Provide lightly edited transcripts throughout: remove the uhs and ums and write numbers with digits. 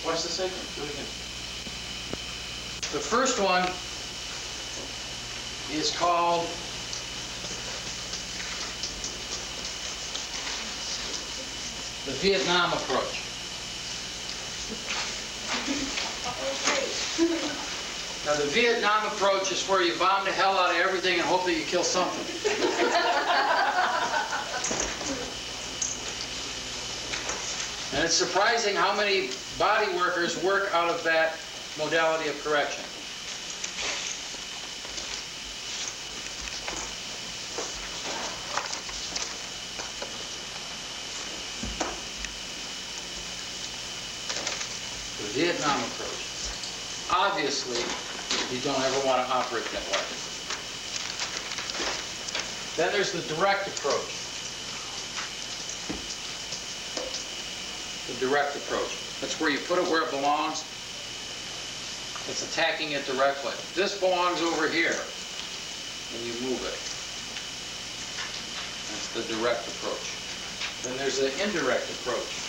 Watch the second. Do it again. The first one is called the Vietnam approach. Now, the Vietnam approach is where you bomb the hell out of everything and hope that you kill something. And it's surprising how many body workers work out of that modality of correction. The Vietnam approach. Obviously, you don't ever want to operate that way. Then there's the direct approach. The direct approach. That's where you put it where it belongs. It's attacking it directly. This belongs over here, and you move it. That's the direct approach. Then there's the indirect approach.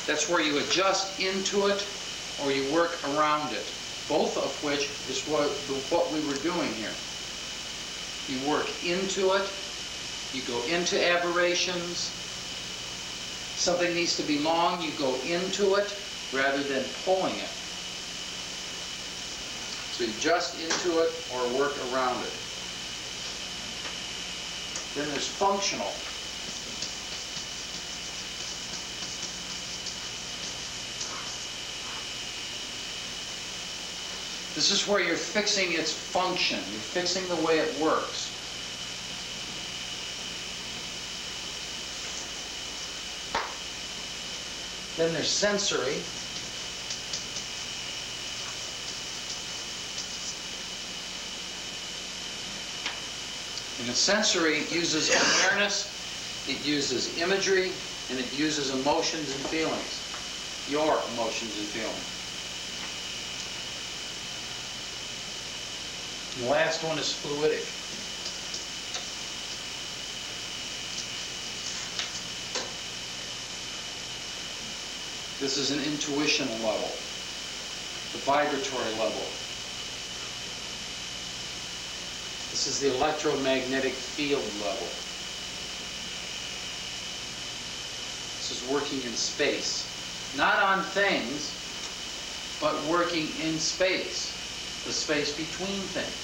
That's where you adjust into it or you work around it, both of which is what we were doing here. You work into it, you go into aberrations. Something needs to be long, you go into it rather than pulling it. So you adjust into it or work around it. Then there's functional. This is where you're fixing its function. You're fixing the way it works. Then there's sensory. And the sensory uses awareness, it uses imagery, and it uses emotions and feelings. Your emotions and feelings. And the last one is fluidic. This is an intuition level, the vibratory level. This is the electromagnetic field level. This is working in space. Not on things, but working in space. The space between things.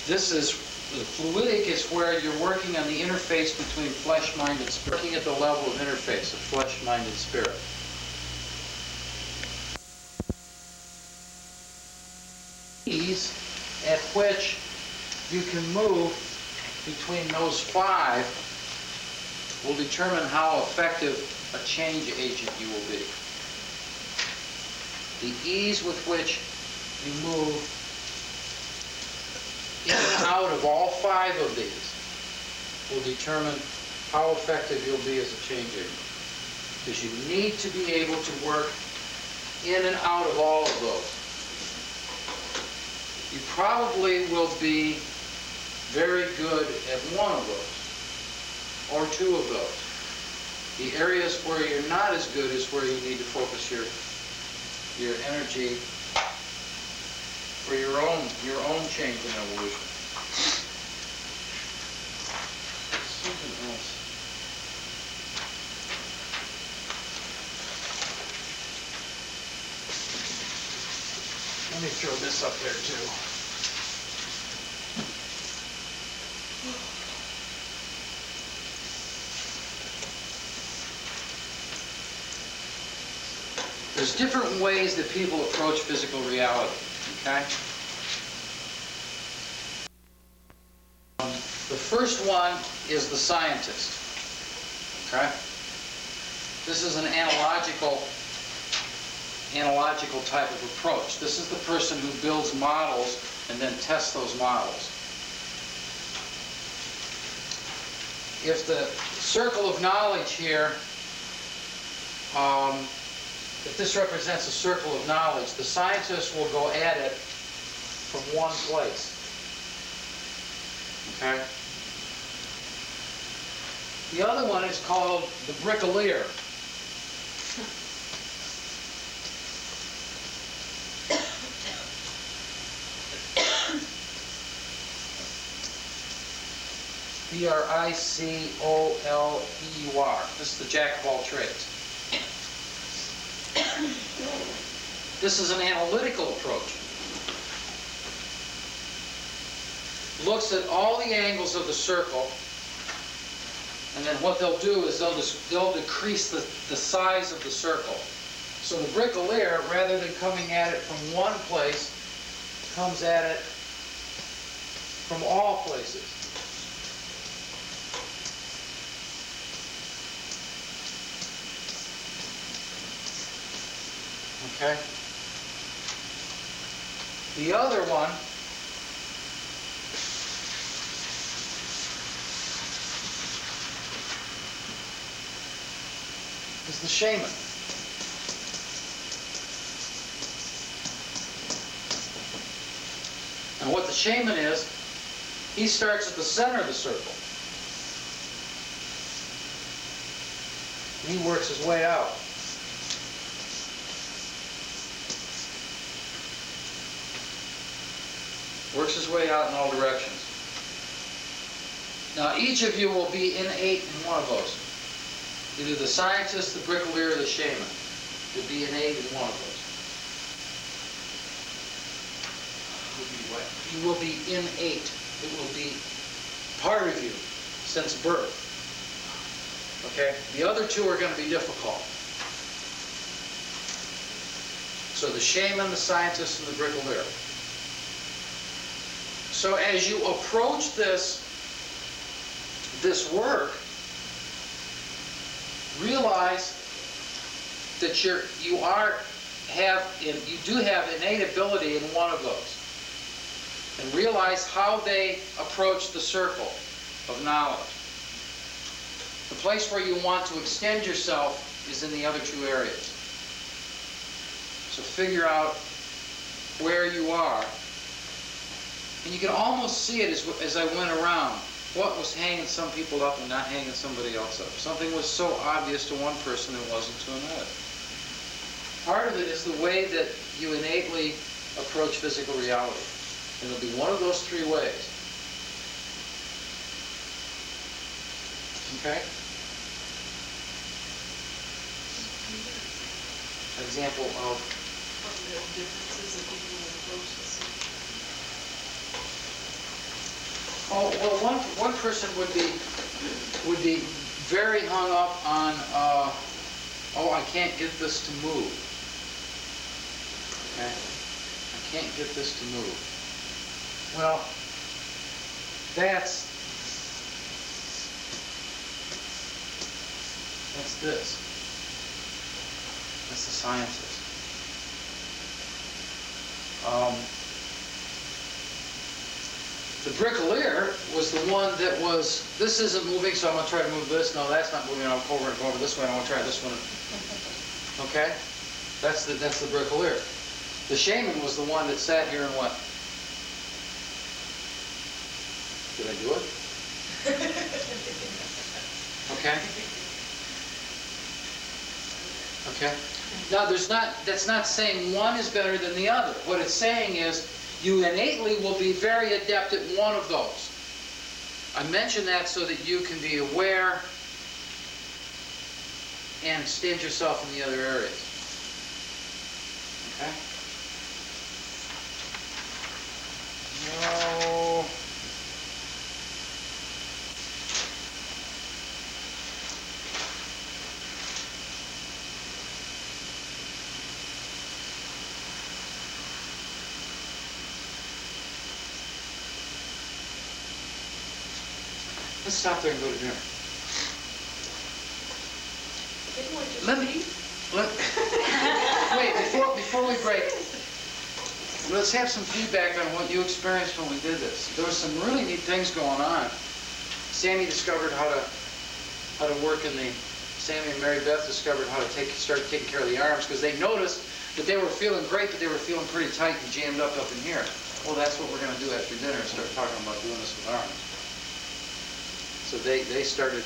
This is, the fluidic is where you're working on the interface between flesh, mind, and spirit. Working at the level of interface of flesh, mind, and spirit. Ease at which you can move between those five will determine how effective a change agent you will be. The ease with which you move in and out of all five of these will determine how effective you'll be as a change agent. Because you need to be able to work in and out of all of those. You probably will be very good at one of those. Or two of those. The areas where you're not as good is where you need to focus your energy for your own change and evolution. Something else. Let me throw this up there too. There's different ways that people approach physical reality, okay? The first one is the scientist, okay? This is an analogical type of approach. This is the person who builds models and then tests those models. If the circle of knowledge here if this represents a circle of knowledge, the scientist will go at it from one place. Okay? The other one is called the bricolier. B-R-I-C-O-L-E-U-R. This is the jack of all trades. This is an analytical approach. Looks at all the angles of the circle, and then what they'll do is they'll decrease the size of the circle. So the bricolier, rather than coming at it from one place, comes at it from all places. Okay? The other one is the shaman. And what the shaman is, he starts at the center of the circle. And he works his way out. Works his way out in all directions. Now each of you will be innate in one of those. Either the scientist, the bricolier, or the shaman. You'll be innate in one of those. You will be innate. It will be part of you since birth. Okay? The other two are going to be difficult. So the shaman, the scientist, and the bricolier. So as you approach this work, realize that you do have innate ability in one of those. And realize how they approach the circle of knowledge. The place where you want to extend yourself is in the other two areas. So figure out where you are. And you can almost see it as I went around. What was hanging some people up and not hanging somebody else up. Something was so obvious to one person it wasn't to another. Part of it is the way that you innately approach physical reality. And it'll be one of those three ways. Okay? An example of the differences of people who approach the city. Oh, well, one person would be very hung up on, oh, I can't get this to move. Okay? I can't get this to move. Well, that's this. That's the scientist. The bricolier was the one that was, this isn't moving, so I'm going to try to move this. No, that's not moving. I'll go over this way, and I want to try this one. Okay? That's the bricolier. The shaman was the one that sat here and went, did I do it? Okay? Okay? Now, that's not saying one is better than the other. What it's saying is, you innately will be very adept at one of those. I mention that so that you can be aware and extend yourself in the other areas. Okay? No. Let's stop there and go to dinner. Wait, before we break, let's have some feedback on what you experienced when we did this. There were some really neat things going on. Sammy discovered how to work in the Sammy and Mary Beth discovered how to start taking care of the arms, because they noticed that they were feeling great, but they were feeling pretty tight and jammed up in here. Well, that's what we're going to do after dinner, start talking about doing this with arms. So they started.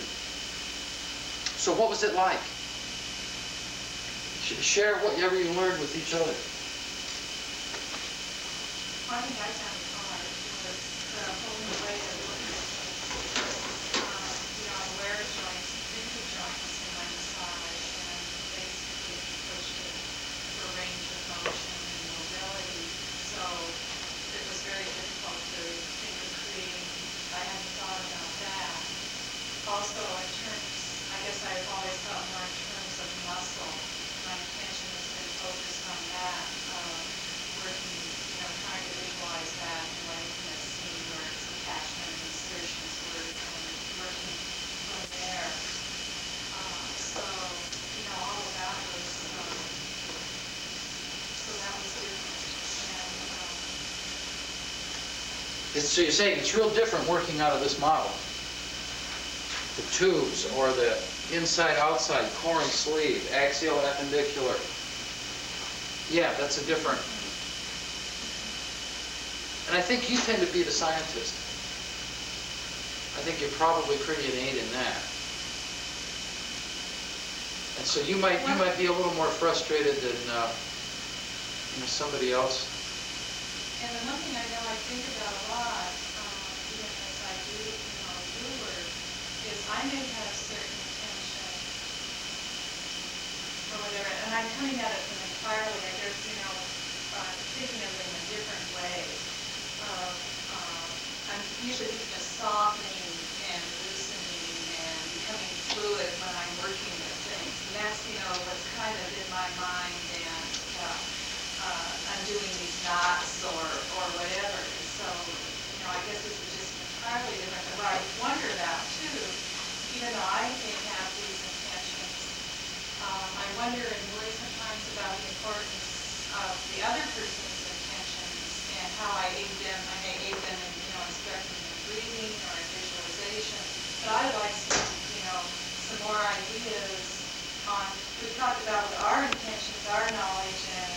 So what was it like? Share whatever you learned with each other. Well, I think I found it hard was holding the weight of looking at I wear joints, bigger joints in my massage, and basically pushed it for range of motion and mobility. So it was very difficult to think of creating. I hadn't thought about that. Also, in terms, I guess I've always thought more in terms of muscle. My attention has been focused on that, working, trying to visualize that and lengthen it, seeing where its attachment and insertions were, working from there. So, all of that was, so that was different. And, So you're saying it's real different working out of this model. The tubes, or the inside-outside, core and sleeve, axial, appendicular. Yeah, that's a different. And I think you tend to be the scientist. I think you're probably pretty innate in that. And so you might be a little more frustrated than somebody else. And the one thing I know I think about a lot, even as I do, work, is I may have certain intention or whatever, and I'm coming at it from entirely, I guess, thinking of it in a different way. I'm usually thinking of softening and loosening and becoming fluid when I'm working with things. And that's, what's kind of in my mind, and undoing these knots or whatever. And so, I guess this is just entirely different. And what I wonder about, too, even though I may have these intentions, I wonder and worry sometimes about the importance of the other person's intentions and how I aid them. I may aid them in, instructing in breathing or in visualization. But I'd like some more ideas on, we've talked about what our intentions, our knowledge, and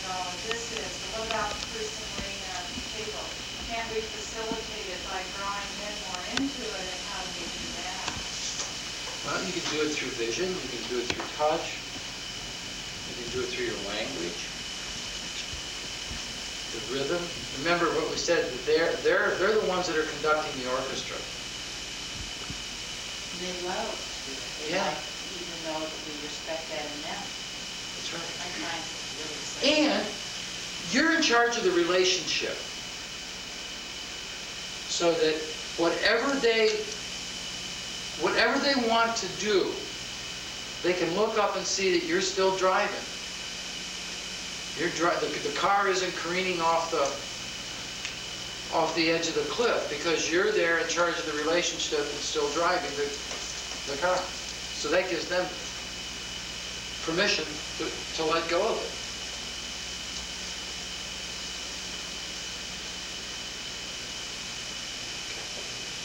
all of this is, but what about the person laying on the table? Can't we facilitate it by drawing them more into it, and how do we do that? Well, you can do it through vision, you can do it through touch, you can do it through your language, the rhythm. Remember what we said, that they're the ones that are conducting the orchestra. They love to do it. They like, even though we respect that in them. That's right. I find it really exciting. And you're in charge of the relationship. So that whatever they want to do, they can look up and see that you're still driving. The car isn't careening off the edge of the cliff, because you're there in charge of the relationship and still driving the car. So that gives them permission to let go of it.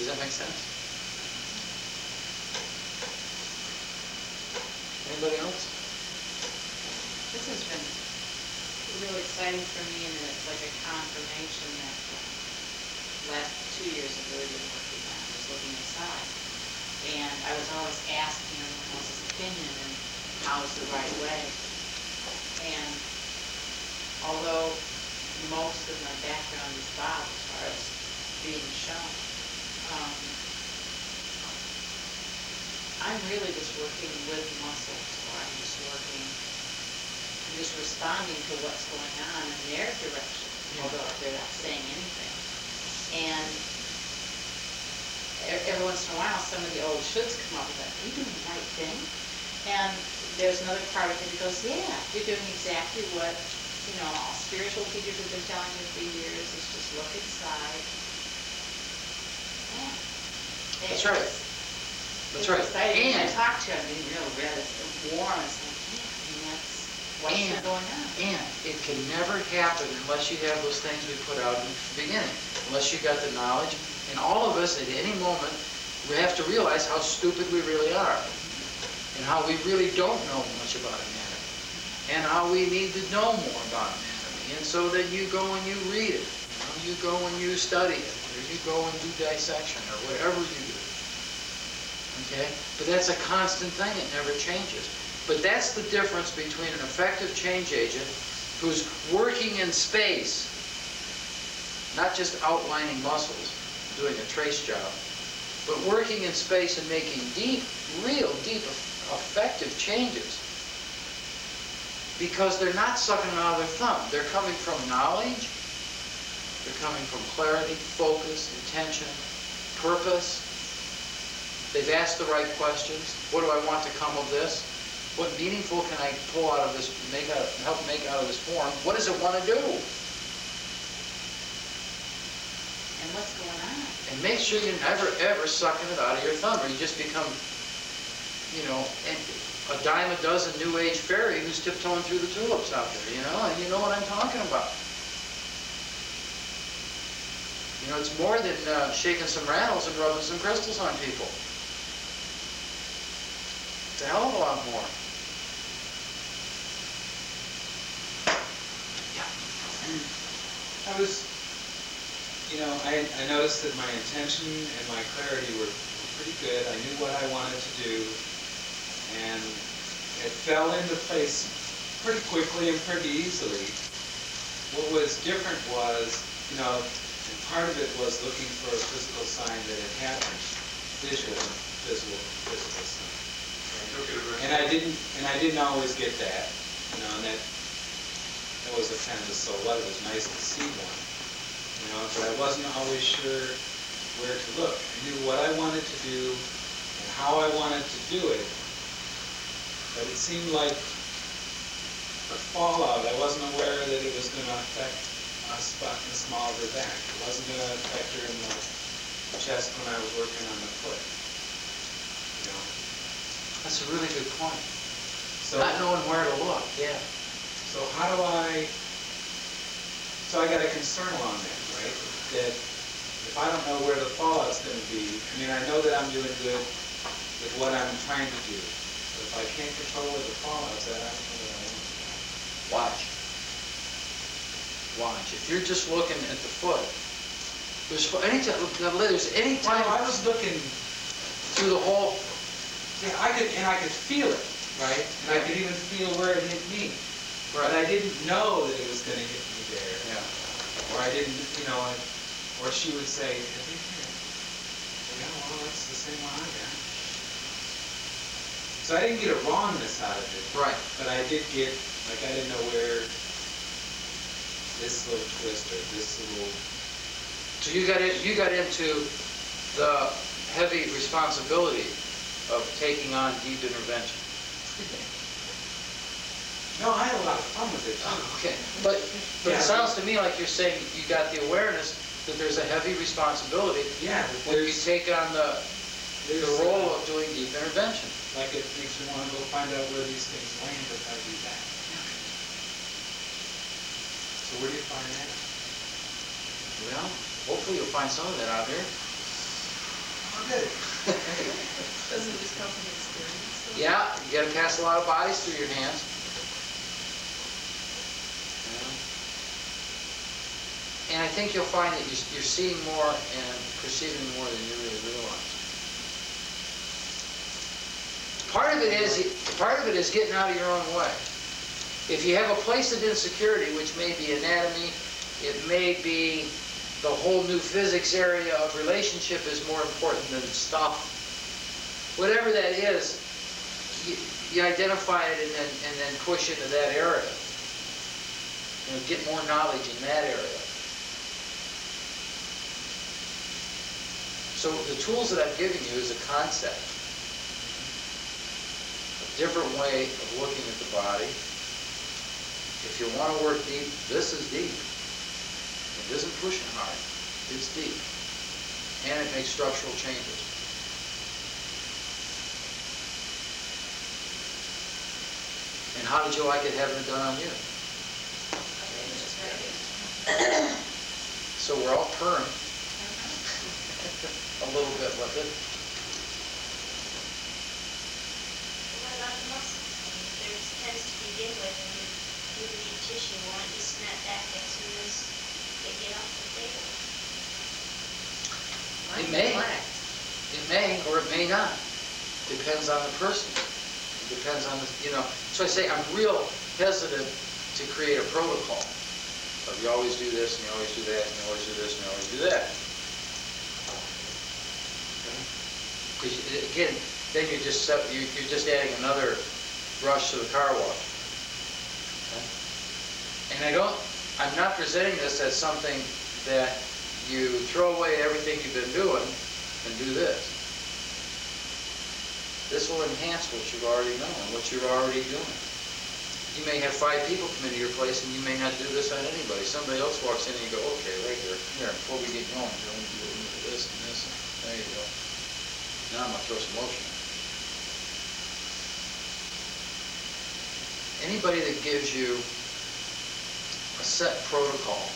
Does that make sense? Anybody else? This has been really exciting for me, and it's like a confirmation that the last 2 years of really been working on was looking inside. And I was always asking everyone else's opinion and how's the right way. And although most of my background is Bob as far as being shown, I'm really just working with muscles, or I'm just responding to what's going on in their direction, although they're not saying anything. And every once in a while, some of the old shoulds come up with that, are you doing the right thing? And there's another part of it that goes, yeah, you're doing exactly what, all spiritual teachers have been telling you for years, is just look inside. Yeah. That's right. That's right. Exciting. When I talk to you, I'm getting real red. It's warm. It's like, yeah, that's what's been going on. And it can never happen unless you have those things we put out in the beginning. Unless you got the knowledge. And all of us, at any moment, we have to realize how stupid we really are. And and how we really don't know much about anatomy, and how we need to know more about anatomy. And so then you go and you read it, you go and you study it, or you go and do dissection, or whatever you do. Okay? But that's a constant thing, it never changes. But that's the difference between an effective change agent who's working in space, not just outlining muscles, doing a trace job, but working in space and making deep, real deep, effective changes. Because they're not sucking it out of their thumb. They're coming from knowledge, they're coming from clarity, focus, intention, purpose. They've asked the right questions. What do I want to come of this? What meaningful can I pull out of this, help make out of this form? What does it want to do? And what's going on? And make sure you're never, ever sucking it out of your thumb, or you just become, you know, a dime a dozen New Age fairy who's tiptoeing through the tulips out there, you know, and you know what I'm talking about. You know, it's more than shaking some rattles and rubbing some crystals on people. It's a hell of a lot more. I was, you know, I noticed that my intention and my clarity were pretty good. I knew what I wanted to do, and it fell into place pretty quickly and pretty easily. What was different was, you know, and part of it was looking for a physical sign that it happened, physical sign. And I didn't always get that, you know, and that was a kind of a so what. It was nice to see one, you know, but I wasn't always sure where to look. I knew what I wanted to do and how I wanted to do it, but it seemed like a fallout. I wasn't aware that it was going to affect a spot in the small of her back. It wasn't going to affect her in the chest when I was working on the foot, you know. That's a really good point. So, not knowing where to look, yeah. So how do I, so I got a concern along that, right? That if I don't know where the fallout's going to be, I mean, I know that I'm doing good with what I'm trying to do, but if I can't control where the fallout's at, I don't know what I want to do. Watch. Watch. If you're just looking at the foot, there's any time I was looking through the whole. Yeah, I could feel it, right? And I could even feel where it hit me. Right. But I didn't know that it was going to hit me there. Yeah. Or I didn't, you know, or she would say, have you hit? Yeah, well, that's the same one I got. So I didn't get a wrongness out of it. Right. But I did get, like, I didn't know where this little twist or this little. So you got into the heavy responsibility of taking on deep intervention. No, I had a lot of fun with it. Okay, but Yeah. It sounds to me like you're saying you got the awareness that there's a heavy responsibility Yeah, when you take on the role of doing deep intervention. Like it makes me want to go find out where these things land if I do that. So where do you find that? Well, hopefully you'll find some of that out here. Oh, good. Doesn't just come from experience? Yeah, you got to pass a lot of bodies through your hands. And I think you'll find that you're seeing more and perceiving more than you really realize. Part of it is getting out of your own way. If you have a place of insecurity, which may be anatomy, it may be the whole new physics area of relationship is more important than stuff. Whatever that is, you identify it and then push into that area. You know, get more knowledge in that area. So the tools that I'm giving you is a concept, a different way of looking at the body. If you want to work deep, this is deep. It isn't pushing hard, it's deep. And it makes structural changes. And how did you like it having it done on you? So we're all purring a little bit with it. may or it may not. Depends on the person. It depends on the, so I say I'm real hesitant to create a protocol. But you always do this, and you always do that, and you always do this, and you always do that. Because again, then you're just adding another brush to the car wash. Okay? And I'm not presenting this as something that you throw away everything you've been doing and do this. This will enhance what you've already known, what you're already doing. You may have 5 people come into your place and you may not do this on anybody. Somebody else walks in and you go, okay, right here, before we get going, we're going to do this and this. There you go. Now I'm going to throw some lotion in. Anybody that gives you a set protocol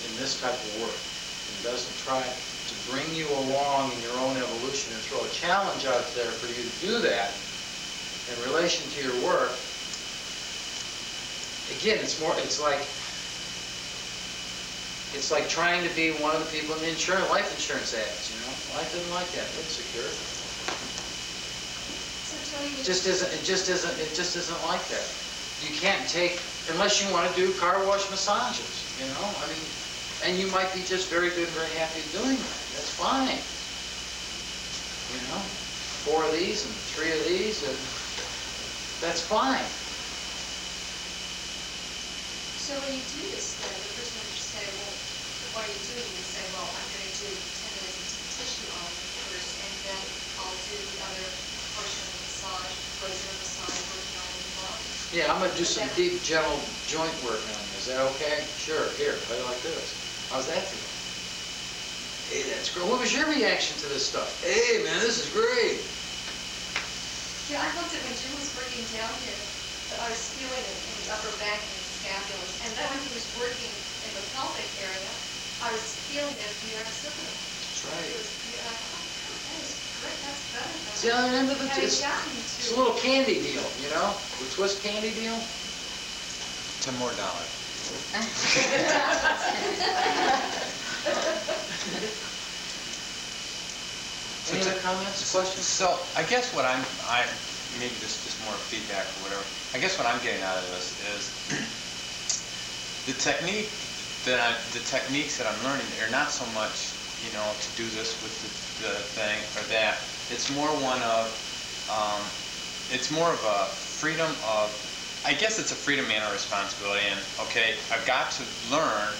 in this type of work and doesn't try to bring you along in your own evolution and throw a challenge out there for you to do that in relation to your work, again, it's like trying to be one of the people in the life insurance ads, Life isn't like that. It's secure. So Tony, It just isn't like that. You can't take, unless you want to do car wash massages, and you might be just very good and very happy doing that. That's fine. 4 of these and 3 of these, and that's fine. so when you do this, then the person would say, well, what are you doing? You say, well, I'm going to do 10 minutes of deep tissue on it first, and then I'll do the other portion of the massage, laser massage, working on the body. Yeah, I'm going to do some deep, gentle joint work on you. Is that okay? Sure. Here, play like this. How's that feel? Hey, that's great. What was your reaction to this stuff? Hey, man, this is great. Yeah, I looked at when Jim was working down here, I was feeling it in his upper back and his scapulars, and then when he was working in the pelvic area, I was feeling it in the occipital. That's right. It was, that is great, that's better than See, on the end of it, having it's gotten a to. little candy deal, The twist candy deal. $10 more. Any other comments, questions? So I guess what maybe this is more feedback or whatever. I guess what I'm getting out of this is the techniques that I'm learning are not so much, to do this with the thing or that. It's more it's more of a freedom of, I guess it's a freedom and a responsibility. And okay, I've got to learn,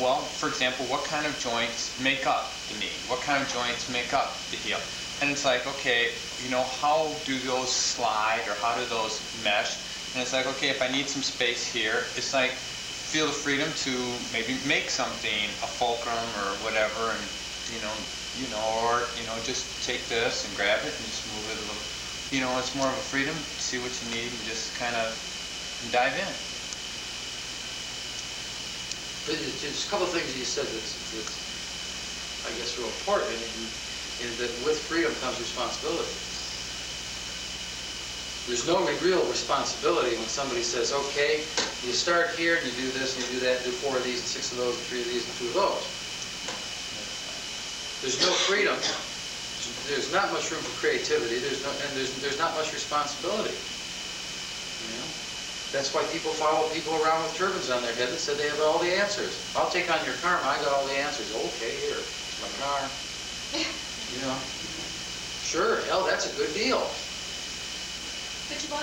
well, for example, what kind of joints make up the knee? What kind of joints make up the heel? And it's like, okay, how do those slide or how do those mesh? And it's like, okay, if I need some space here, it's like, feel the freedom to maybe make something, a fulcrum or whatever, and, or, just take this and grab it and just move it a little. It's more of a freedom to see what you need and just kind of dive in. There's a couple of things you said that's I guess, real important, and that with freedom comes responsibility. There's no real responsibility when somebody says, okay, you start here, and you do this, and you do that, do 4 of these, and 6 of those, and 3 of these, and 2 of those. There's no freedom. There's not much room for creativity. There's not much responsibility. That's why people follow people around with turbans on their head that said they have all the answers. I'll take on your karma, I got all the answers. Okay, here, it's my car. Sure, hell, that's a good deal.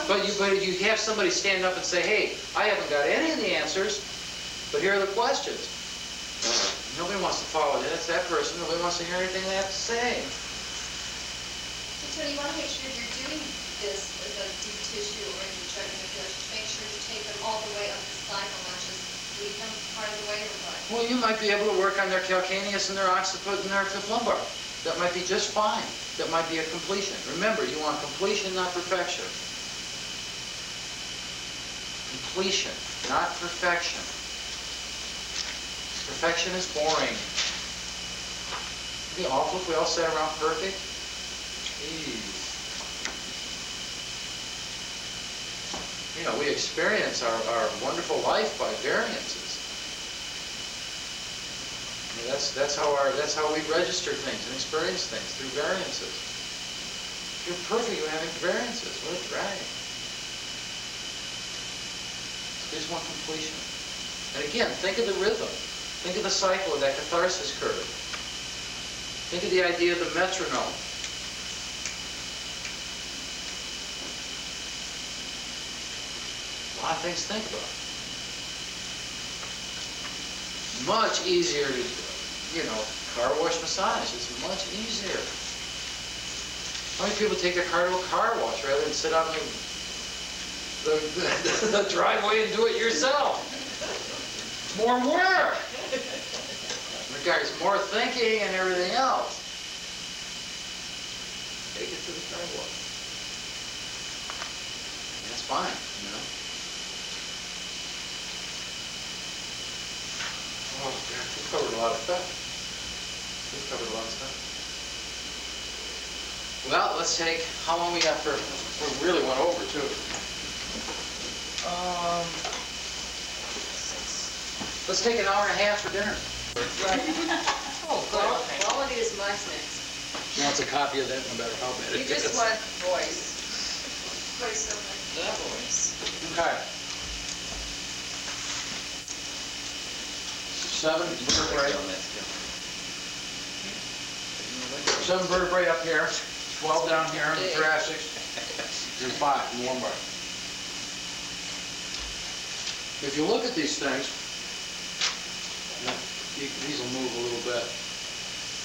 But you have somebody stand up and say, hey, I haven't got any of the answers, but here are the questions. Nobody wants to follow that. It's that person. Nobody wants to hear anything they have to say. So you want to make sure you're doing this with a deep tissue or you're checking the fish, make sure you take them all the way up the cycle, not just leave them part of the way or what? Well, you might be able to work on their calcaneus and their occiput and their fifth lumbar. That might be just fine. That might be a completion. Remember, you want completion, not perfection. Completion, not perfection. Perfection is boring. It'd be awful if we all sat around perfect. Jeez. We experience our wonderful life by variances. That's how we register things and experience things, through variances. You're perfect at having variances. What a drag. There's one completion. And again, think of the rhythm. Think of the cycle of that catharsis curve. Think of the idea of the metronome. A lot of things to think about. Much easier to, car wash massage. It's much easier. How many people take their car to a car wash rather than sit on the driveway and do it yourself? More work. Requires more thinking and everything else. Take it to the car wash. And that's fine, Oh, God, we've covered a lot of stuff. Well, let's take, how long we got for, we really went over, too. Let's take an hour and a half for dinner. Oh, quality is my next. He wants a copy of that, no matter how bad it You is. just want voice. Voice over. The voice. Okay. 7 vertebrae. 7 vertebrae up here, 12 down here in the thoracic, and 5 in the lumbar. If you look at these things, these will move a little bit.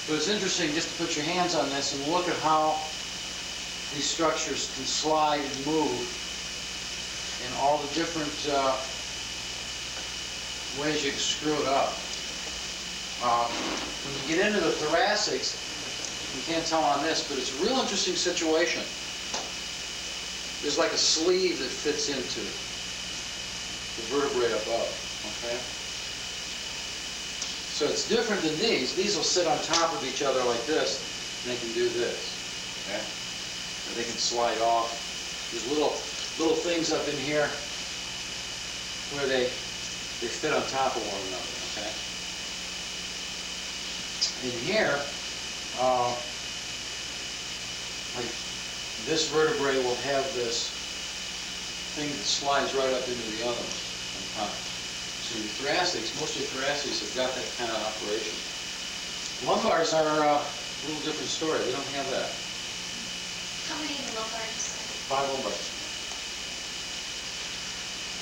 But it's interesting just to put your hands on this and look at how these structures can slide and move in all the different ways you can screw it up. When you get into the thoracics, you can't tell on this, but it's a real interesting situation. There's like a sleeve that fits into the vertebrae above, okay? So it's different than these. These will sit on top of each other like this, and they can do this, okay? Or they can slide off. There's little things up in here where they fit on top of one another, okay? In here, like this vertebrae will have this thing that slides right up into the other one on top. So your thoracics, most of your thoracics have got that kind of operation. Lumbars are a little different story. They don't have that. How many lumbars? 5 lumbars.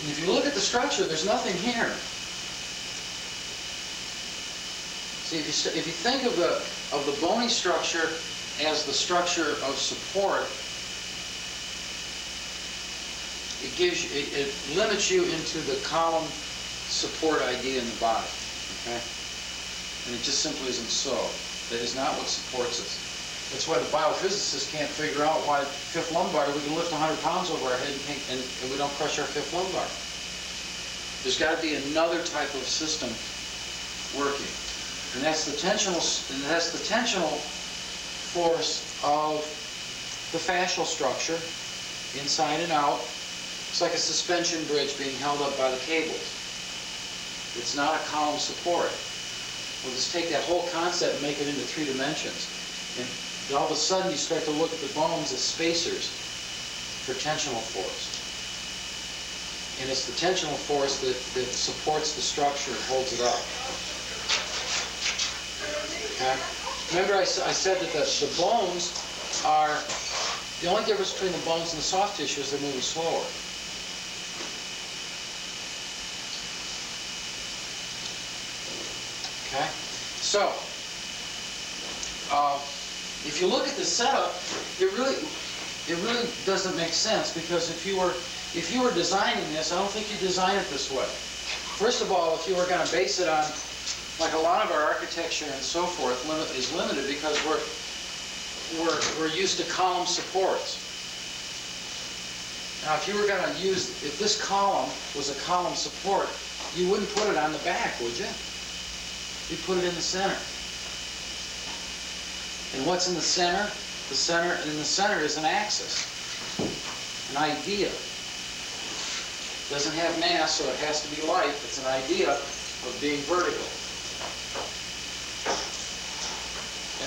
And if you look at the structure, there's nothing here. See, if you think of the bony structure as the structure of support, it limits you into the column support idea in the body, okay? And it just simply isn't so. That is not what supports us. That's why the biophysicists can't figure out why 5th lumbar, we can lift 100 pounds over our head and we don't crush our 5th lumbar. There's got to be another type of system working. And that's the tensional force of the fascial structure, inside and out. It's like a suspension bridge being held up by the cables. It's not a column support. We'll just take that whole concept and make it into 3 dimensions. And all of a sudden you start to look at the bones as spacers for tensional force. And it's the tensional force that supports the structure and holds it up. Okay? Remember I said that the bones are, the only difference between the bones and the soft tissue is they're moving slower. Okay? So, if you look at the setup, it really doesn't make sense, because if you were designing this, I don't think you design it this way. First of all, if you were going to base it on, like a lot of our architecture and so forth is limited because we're used to column supports. Now, if you were going to use, if this column was a column support, you wouldn't put it on the back, would you? You'd put it in the center. And what's in the center? In the center is an axis, an idea. It doesn't have mass, so it has to be light. It's an idea of being vertical.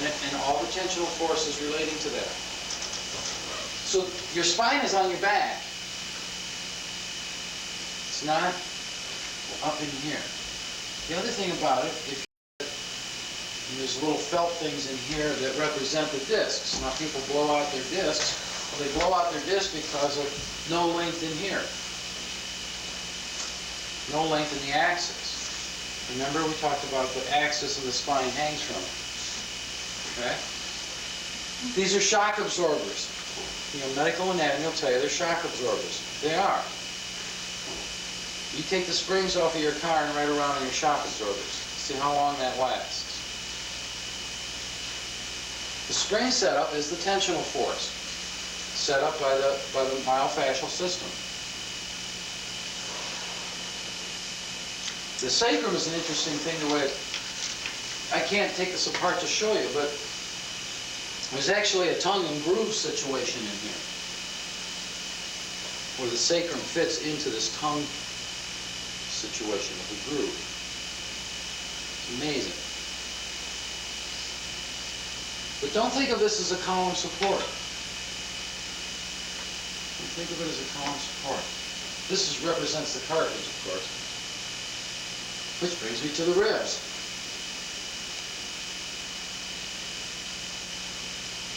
and all the tensional forces relating to that. So your spine is on your back. It's not up in here. The other thing about it, if there's little felt things in here that represent the discs. Now people blow out their discs. Well, they blow out their disc because of no length in here. No length in the axis. Remember we talked about the axis of the spine hangs from it. Okay? These are shock absorbers. Medical anatomy will tell you they're shock absorbers. They are. You take the springs off of your car and ride around in your shock absorbers. See how long that lasts. The spring setup is the tensional force set up by the myofascial system. The sacrum is an interesting thing the way I can't take this apart to show you, but there's actually a tongue and groove situation in here where the sacrum fits into this tongue situation of the groove. It's amazing. But don't think of this as a column support. Don't think of it as a column support. This represents the cartilage, of course. Which brings me to the ribs.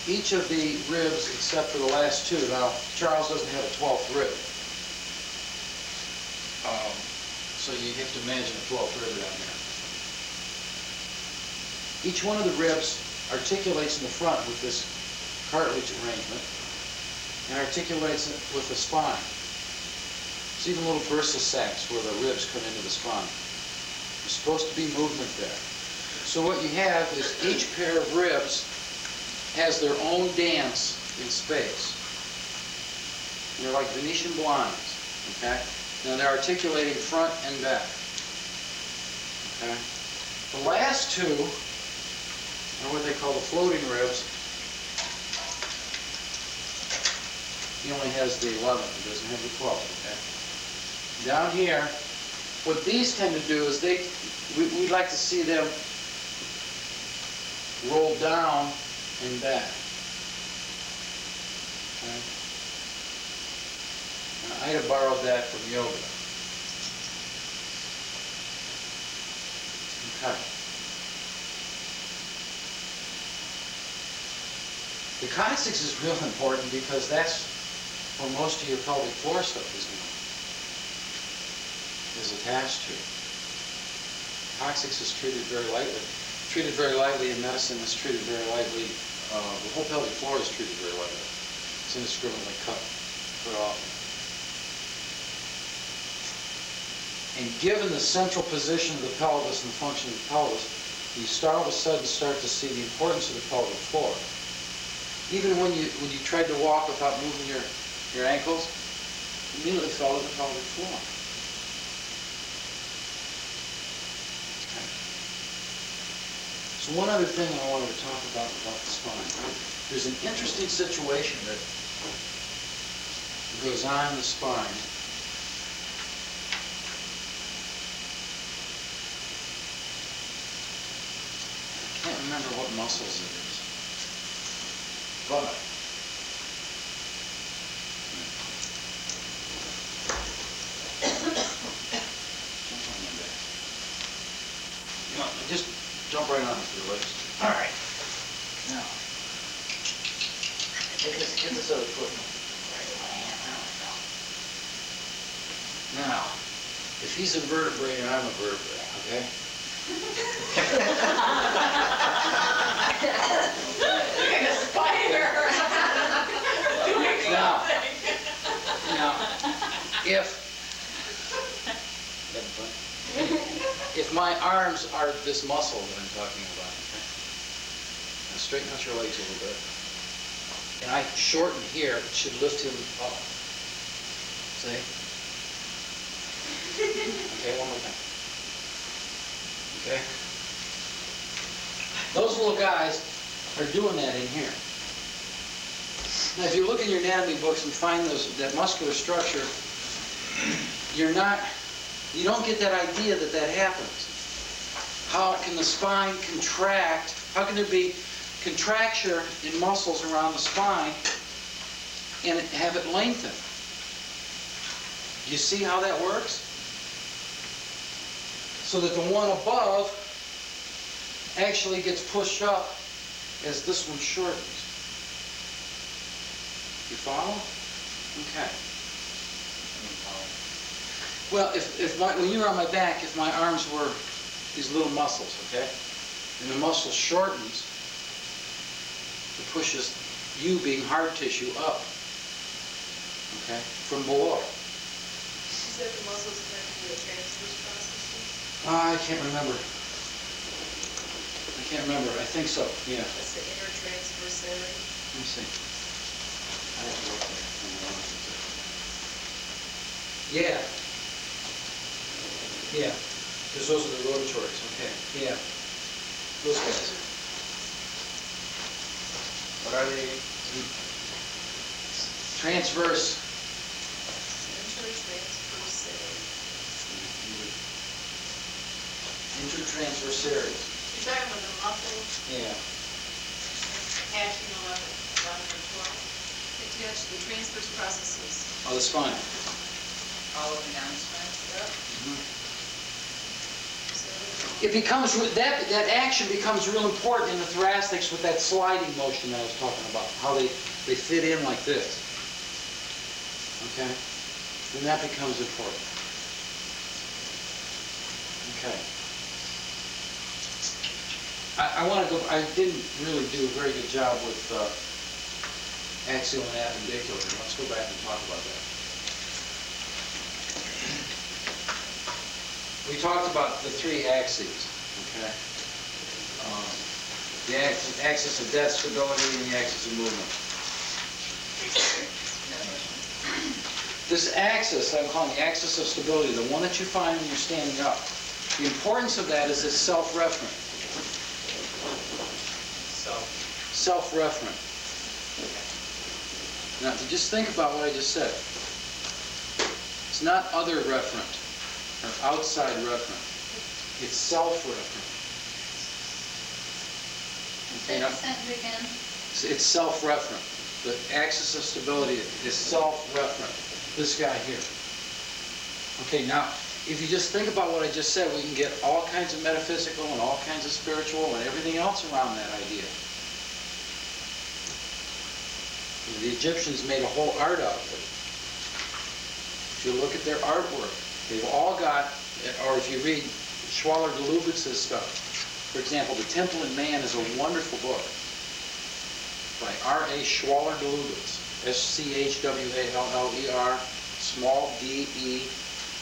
Each of the ribs, except for the last two, now Charles doesn't have a 12th rib. So you have to imagine a 12th rib down there. Each one of the ribs articulates in the front with this cartilage arrangement and articulates it with the spine. There's even little bursa sacs where the ribs come into the spine. There's supposed to be movement there. So what you have is each pair of ribs has their own dance in space. And they're like Venetian blinds, okay? Now they're articulating front and back, okay? The last two are what they call the floating ribs. He only has the 11th, he doesn't have the 12th, okay? Down here, what these tend to do is we'd like to see them roll down and back. Okay? Now, I'd have borrowed that from yoga. Okay. The coccyx is real important because that's where most of your pelvic floor stuff is attached to. Coccyx is treated very lightly. Treated very lightly in medicine is treated very lightly. The whole pelvic floor is treated very lightly. It's indiscriminately cut off. And given the central position of the pelvis and the function of the pelvis, you all of a sudden start to see the importance of the pelvic floor. Even when you tried to walk without moving your ankles, you immediately fell to the pelvic floor. Okay. So one other thing I wanted to talk about the spine. There's an interesting situation that goes on in the spine. I can't remember what muscles it is. But just jump right on with your legs. All right. Now, get this other foot. Now, if he's a vertebrae and I'm a vertebrae, okay? Like a spider. Now, if my arms are this muscle that I'm talking about, okay? Now straighten out your legs a little bit. And I shorten here, it should lift him up. See? Okay, one more time. Okay? Those little guys are doing that in here. Now, if you look in your anatomy books and find that muscular structure, you don't get that idea that happens. How can the spine contract? How can there be contracture in muscles around the spine and have it lengthen. You see how that works? So that the one above actually gets pushed up as this one shortens. You follow? Okay. Well, when you're on my back, if my arms were these little muscles, okay, and the muscle shortens, it pushes you, being hard tissue, up, okay, from below. Is that the muscles connected to the transverse processes? I can't remember. I think so, yeah. That's the intertransverse area. Let me see. I have to look at it. Yeah. Yeah. Because those are the rotatories, okay. Yeah. Those guys. What are they? Transverse. Intertransverse area. Intertransverse areas. You're talking about the muscles Yeah. attaching 11 or 12? Attach the transverse processes. Oh, the spine. All the way down the spine. It becomes, that action becomes real important in the thoracics with that sliding motion that I was talking about, how they fit in like this. Okay? Then that becomes important. Okay. I want to go, I didn't really do a very good job with axial and appendicular. Let's go back and talk about that. We talked about the three axes, okay? The axis of death, stability, and the axis of movement. This axis, I'm calling the axis of stability, the one that you find when you're standing up. The importance of that is it's self-referent. Self-referent. Now, just think about what I just said. It's not other referent or outside referent. It's self-referent. Say the sentence again. It's self-referent. The axis of stability is self-referent. This guy here. Okay, now, if you just think about what I just said, we can get all kinds of metaphysical and all kinds of spiritual and everything else around that idea. The Egyptians made a whole art out of it. If you look at their artwork, they've all got, or if you read Schwaller de Lubitz's stuff, for example, The Temple in Man is a wonderful book by R.A. Schwaller de Lubitz, S-C-H-W-A-L-L-E-R, small d-e,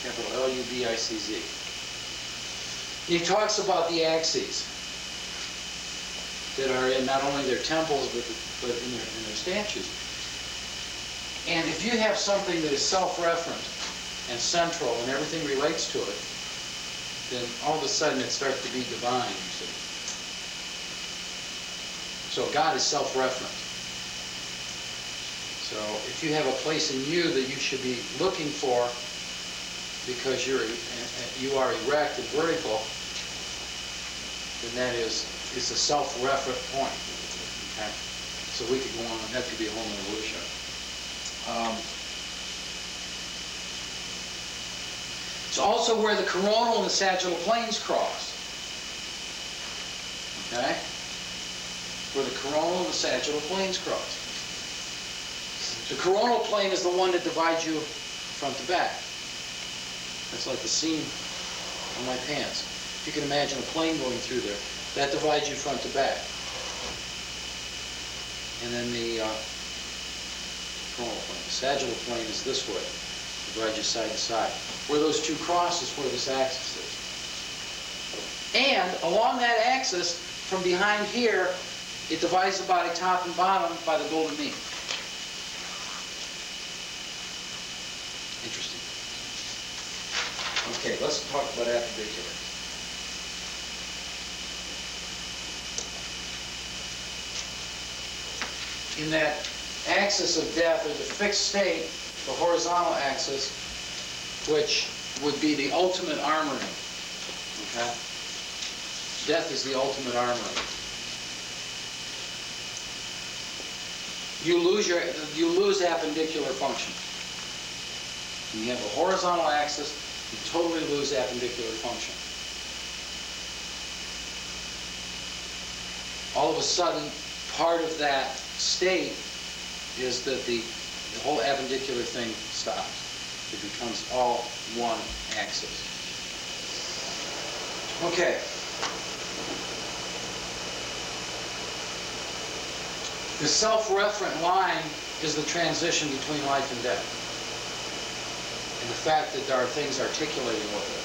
capital L-U-B-I-C-Z. He talks about the axes that are in not only their temples, but in their statues. And if you have something that is self-referent and central and everything relates to it, then all of a sudden it starts to be divine, you see. So God is self-referent. So if you have a place in you that you should be looking for because you are erect and vertical, then that is a self-referent point. Okay? So we could go on, and that could be a whole other workshop. It's also where the coronal and the sagittal planes cross. Okay? Where the coronal and the sagittal planes cross. The coronal plane is the one that divides you front to back. That's like the seam on my pants. If you can imagine a plane going through there, that divides you front to back. And then the coronal plane. The sagittal plane is this way. Divide you side to side. Where those two cross is where this axis is. And along that axis, from behind here, it divides the body top and bottom by the golden mean. Interesting. Okay, let's talk about appendicular. In that axis of death, there's a fixed state, the horizontal axis, which would be the ultimate armoring. Okay? Death is the ultimate armoring. you lose appendicular function. When you have a horizontal axis, you totally lose appendicular function. All of a sudden, part of that state is that the whole appendicular thing stops. It becomes all one axis. Okay. The self-referent line is the transition between life and death. And the fact that there are things articulating with it.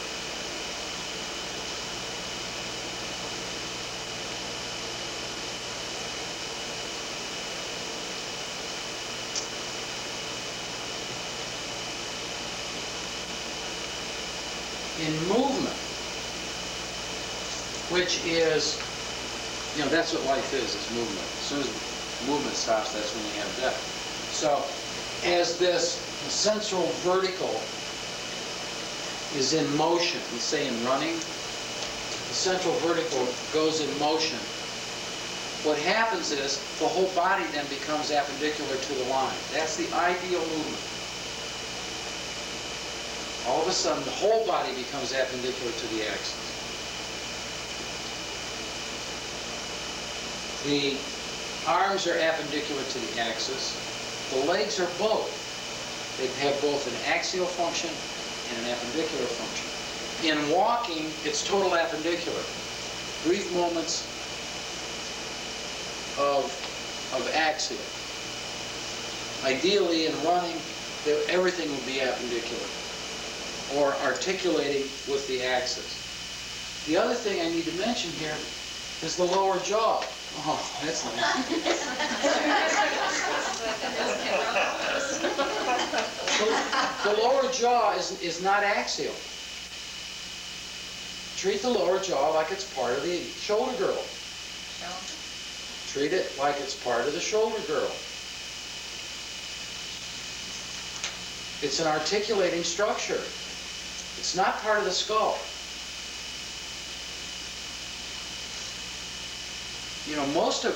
In movement, which is, that's what life is movement. As soon as movement stops, that's when you have death. So, as this central vertical is in motion, let's say in running, the central vertical goes in motion. What happens is the whole body then becomes appendicular to the line. That's the ideal movement. All of a sudden, the whole body becomes appendicular to the axis. The arms are appendicular to the axis. The legs are both. They have both an axial function and an appendicular function. In walking, it's total appendicular. Brief moments of axial. Ideally, in running, everything would be appendicular, or articulating with the axis. The other thing I need to mention here is the lower jaw. Oh, that's nice. The lower jaw is not axial. Treat the lower jaw like it's part of the shoulder girdle. Treat it like it's part of the shoulder girdle. It's an articulating structure. It's not part of the skull. Most of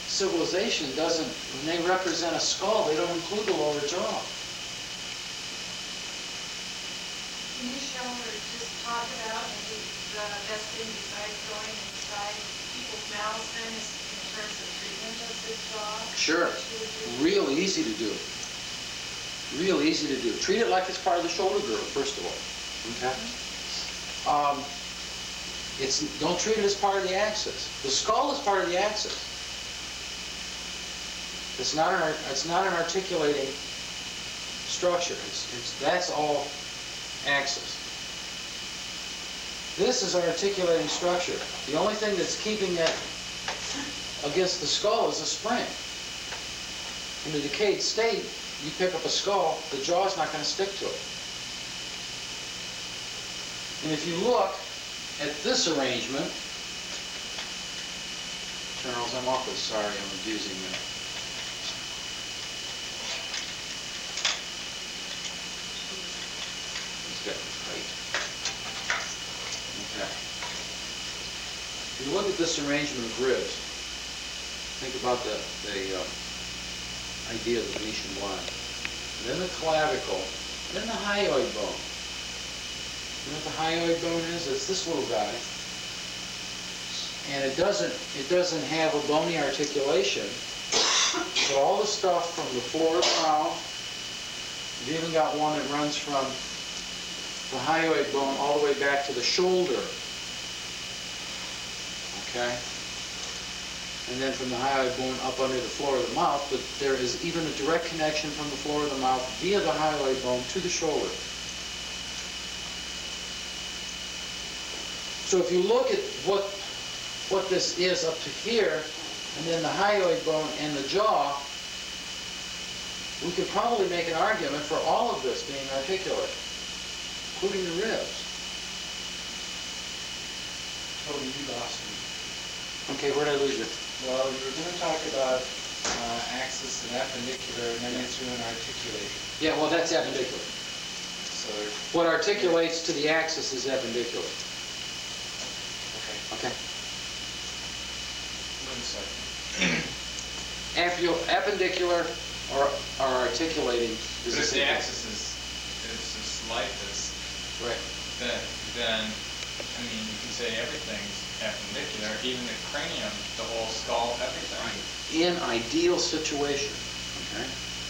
civilization doesn't, when they represent a skull, they don't include the lower jaw. Can you show or just talk about maybe the best thing besides going inside people's mouths then is in terms of treatment of the jaw? Sure. Real easy to do. Real easy to do. Treat it like it's part of the shoulder girdle, first of all. Okay? Don't treat it as part of the axis. The skull is part of the axis. It's not an articulating structure. That's all axis. This is an articulating structure. The only thing that's keeping it against the skull is a spring. In the decayed state, you pick up a skull, the jaw's not going to stick to it. And if you look at this arrangement, Charles, I'm awfully sorry I'm abusing you. He's got the height. Okay. If you look at this arrangement of ribs, think about the idea of the Venetian blind. And then the clavicle, and then the hyoid bone. You know what the hyoid bone is? It's this little guy. And it doesn't have a bony articulation. So all the stuff from the floor of the mouth, you've even got one that runs from the hyoid bone all the way back to the shoulder. Okay? And then from the hyoid bone up under the floor of the mouth, but there is even a direct connection from the floor of the mouth via the hyoid bone to the shoulder. So if you look at what this is up to here, and then the hyoid bone and the jaw, we could probably make an argument for all of this being articulate, including the ribs. Totally, you lost me. Okay, where did I lose you? Well, you were going to talk about axis and appendicular, and then you threw in articulating. Yeah, well, that's appendicular. So, What articulates to the axis is appendicular. okay. Okay? One second. appendicular or articulating is But the if the same. axis is as light as, Right. then, I mean, you can say everything's appendicular, even the cranium, the whole skull, everything. In ideal situation, okay?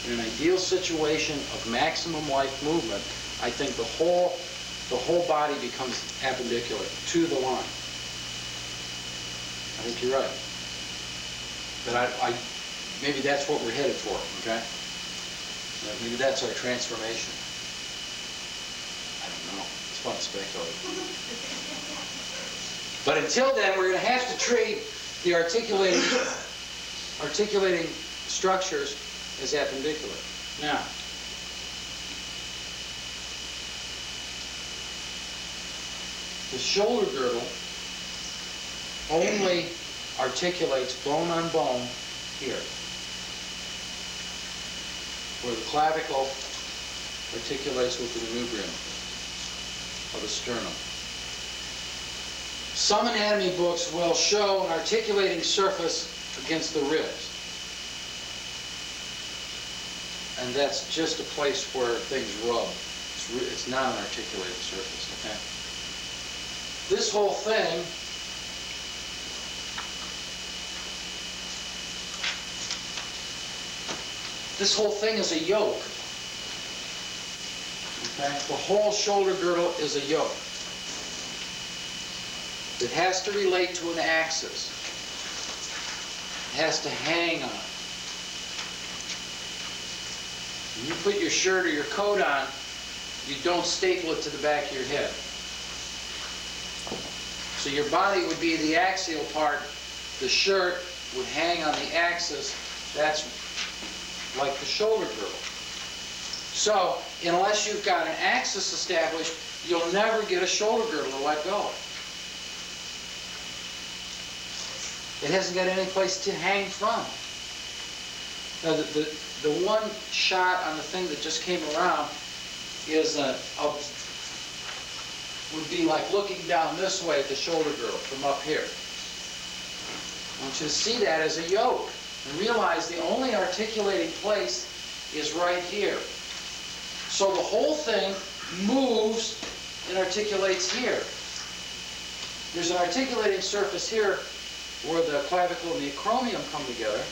In an ideal situation of maximum life movement, I think the whole body becomes appendicular to the line. I think you're right. But maybe that's what we're headed for, okay? Maybe that's our transformation. I don't know. It's fun to speculate. But until then, we're going to have to treat the articulating structures as appendicular. Now, the shoulder girdle only articulates bone on bone here, where the clavicle articulates with the manubrium of the sternum. Some anatomy books will show an articulating surface against the ribs. And that's just a place where things rub. It's not an articulating surface, okay? This whole thing is a yoke. Okay? The whole shoulder girdle is a yoke. It has to relate to an axis. It has to hang on. When you put your shirt or your coat on, you don't staple it to the back of your head. So your body would be the axial part. The shirt would hang on the axis. That's like the shoulder girdle. So, unless you've got an axis established, you'll never get a shoulder girdle to let go. It hasn't got any place to hang from. Now, the one shot on the thing that just came around is would be like looking down this way at the shoulder girdle from up here. I want you to see that as a yoke and realize the only articulating place is right here. So the whole thing moves and articulates here. There's an articulating surface here where the clavicle and the acromion come together.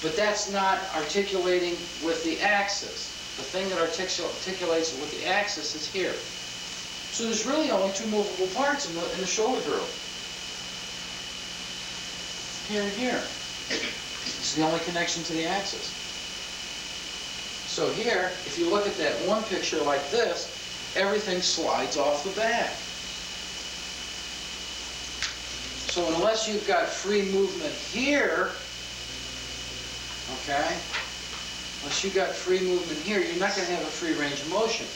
But that's not articulating with the axis. The thing that articulates with the axis is here. So there's really only two movable parts in the shoulder girdle. Here and here. It's the only connection to the axis. So here, if you look at that one picture like this, everything slides off the back. So unless you've got free movement here, okay, unless you've got free movement here, you're not going to have a free range of motion.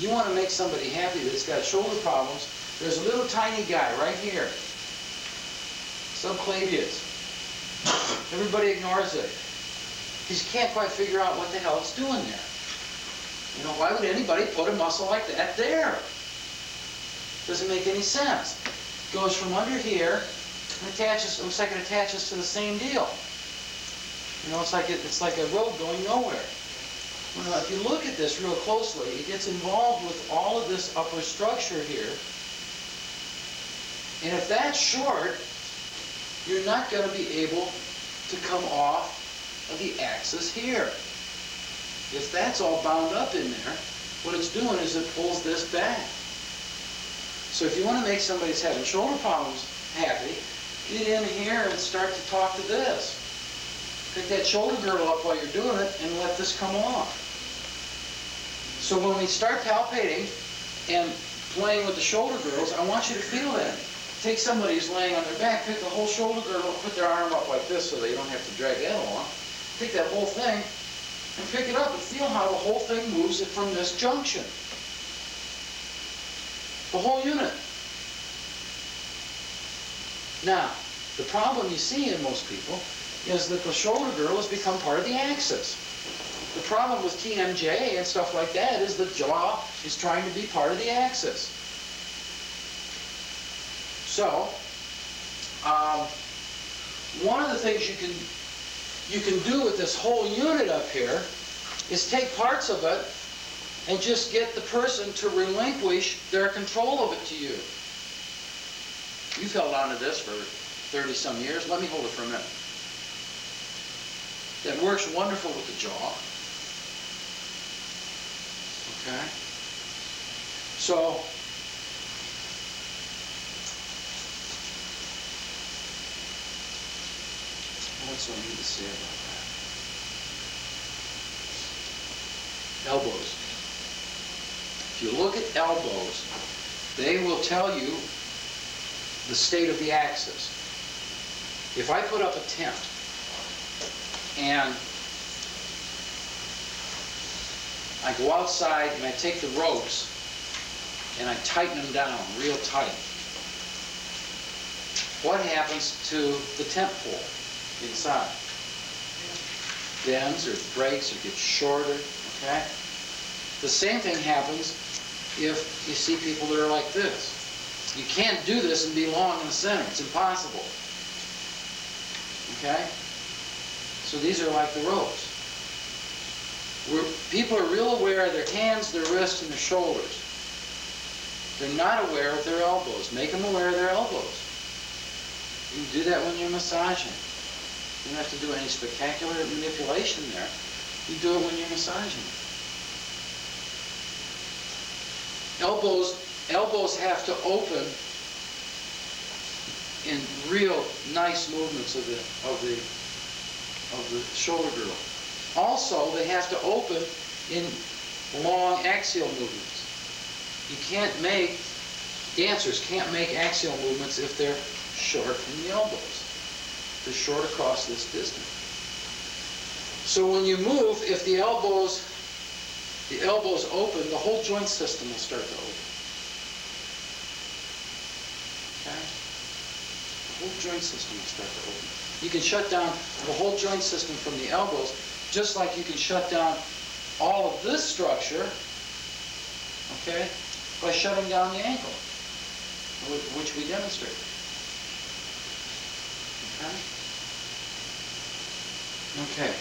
You want to make somebody happy that's got shoulder problems, there's a little tiny guy right here, subclavius. Everybody ignores it. Because you can't quite figure out what the hell it's doing there. You know, why would anybody put a muscle like that there? Doesn't make any sense. Goes from under here and attaches, looks like it attaches to the same deal. You know, it's like a road going nowhere. Well, if you look at this real closely, it gets involved with all of this upper structure here. And if that's short, you're not going to be able to come off of the axis here. If that's all bound up in there, what it's doing is it pulls this back. So if you want to make somebody that's having shoulder problems happy, get in here and start to talk to this. Pick that shoulder girdle up while you're doing it and let this come off. So when we start palpating and playing with the shoulder girdles, I want you to feel that. Take somebody who's laying on their back, pick the whole shoulder girdle, put their arm up like this so they don't have to drag that along. Take that whole thing and pick it up and feel how the whole thing moves it from this junction. The whole unit. Now, the problem you see in most people is that the shoulder girdle has become part of the axis. The problem with TMJ and stuff like that is the jaw is trying to be part of the axis. So, one of the things you can do with this whole unit up here is take parts of it and just get the person to relinquish their control of it to you. You've held on to this for 30-some years. Let me hold it for a minute. That works wonderful with the jaw. Okay? So, what else do I need to say about that? Elbows. If you look at elbows, they will tell you the state of the axis. If I put up a tent and I go outside and I take the ropes and I tighten them down real tight, what happens to the tent pole inside? Bends or breaks or gets shorter, okay? The same thing happens if you see people that are like this. You can't do this and be long in the center. It's impossible. Okay? So these are like the ropes. People are real aware of their hands, their wrists, and their shoulders. They're not aware of their elbows. Make them aware of their elbows. You can do that when you're massaging. You don't have to do any spectacular manipulation there. You do it when you're massaging. Elbows have to open in real nice movements of the shoulder girdle. Also, they have to open in long axial movements. You can't make, dancers can't make axial movements if they're short in the elbows. They're short across this distance. So when you move, if the elbows open, the whole joint system will start to open. Okay? The whole joint system will start to open. You can shut down the whole joint system from the elbows, just like you can shut down all of this structure, okay, by shutting down the ankle, which we demonstrated. Okay? Okay.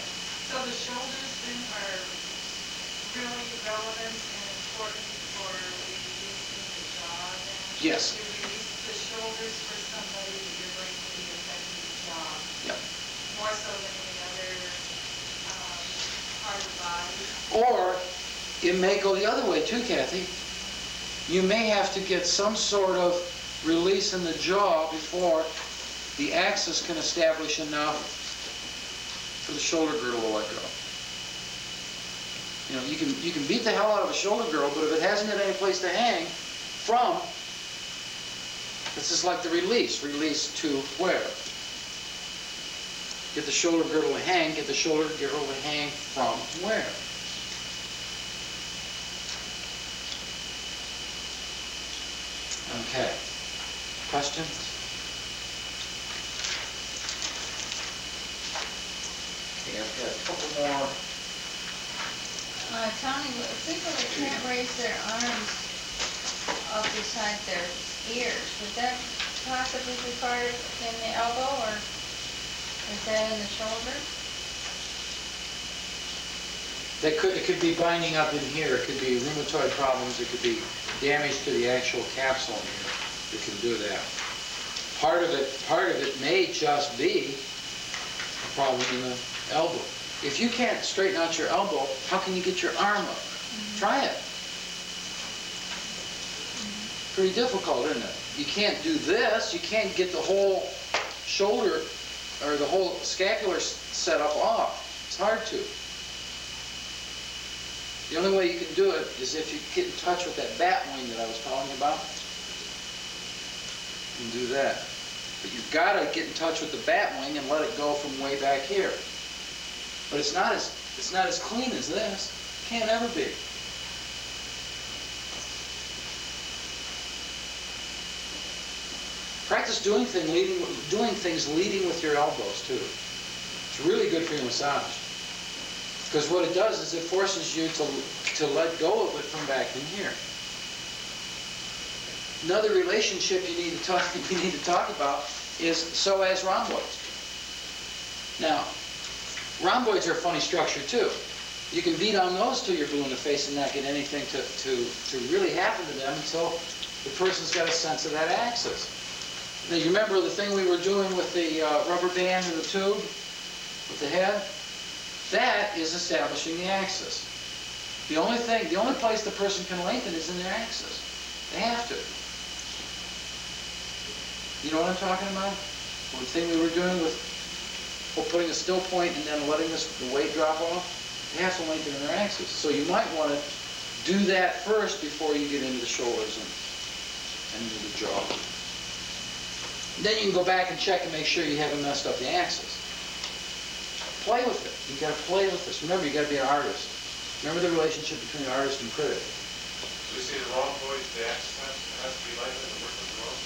So the shoulders then are really relevant and important for releasing the jaw then? Yes. You release the shoulders for somebody that you're going to be affecting the jaw. Yep. More so than any other part of the body. Or it may go the other way too, Kathy. You may have to get some sort of release in the jaw before the axis can establish enough for the shoulder girdle to let go. You know, you can beat the hell out of a shoulder girdle, but if it hasn't got any place to hang from, this is like the release. Release to where? Get the shoulder girdle to hang. Get the shoulder girdle to hang from where? Okay. Questions? Okay, I've got a couple more. Tony, people that can't raise their arms up beside their ears, would that possibly be part of in the elbow, or is that in the shoulder? It could be binding up in here. It could be rheumatoid problems. It could be damage to the actual capsule in here. It can do that. Part of it may just be a problem in the elbow. If you can't straighten out your elbow, how can you get your arm up? Try it. Pretty difficult, isn't it? You can't do this. You can't get the whole shoulder or the whole scapular setup off. It's hard to. The only way you can do it is if you get in touch with that bat wing that I was telling you about. You can do that. But you've got to get in touch with the bat wing and let it go from way back here. But it's not as clean as this. Can't ever be. Practice doing things leading with your elbows too. It's really good for your massage. Because what it does is it forces you to let go of it from back in here. Another relationship you need to talk about is psoas rhomboids. Now, rhomboids are a funny structure too. You can beat on those till you're blue in the face and not get anything to really happen to them until the person's got a sense of that axis. Now, you remember the thing we were doing with the rubber band in the tube, with the head? That is establishing the axis. The only place the person can lengthen is in their axis. They have to. You know what I'm talking about? The thing we were doing with putting a still point and then letting the weight drop off, they have to lengthen in their axis. So you might want to do that first before you get into the shoulders and into the jaw. Then you can go back and check and make sure you haven't messed up the axis. Play with it. You've got to play with this. Remember, you've got to be an artist. Remember the relationship between artist and critic. So we see the rhomboid, the axis has to be lengthened to work with the rhomboid?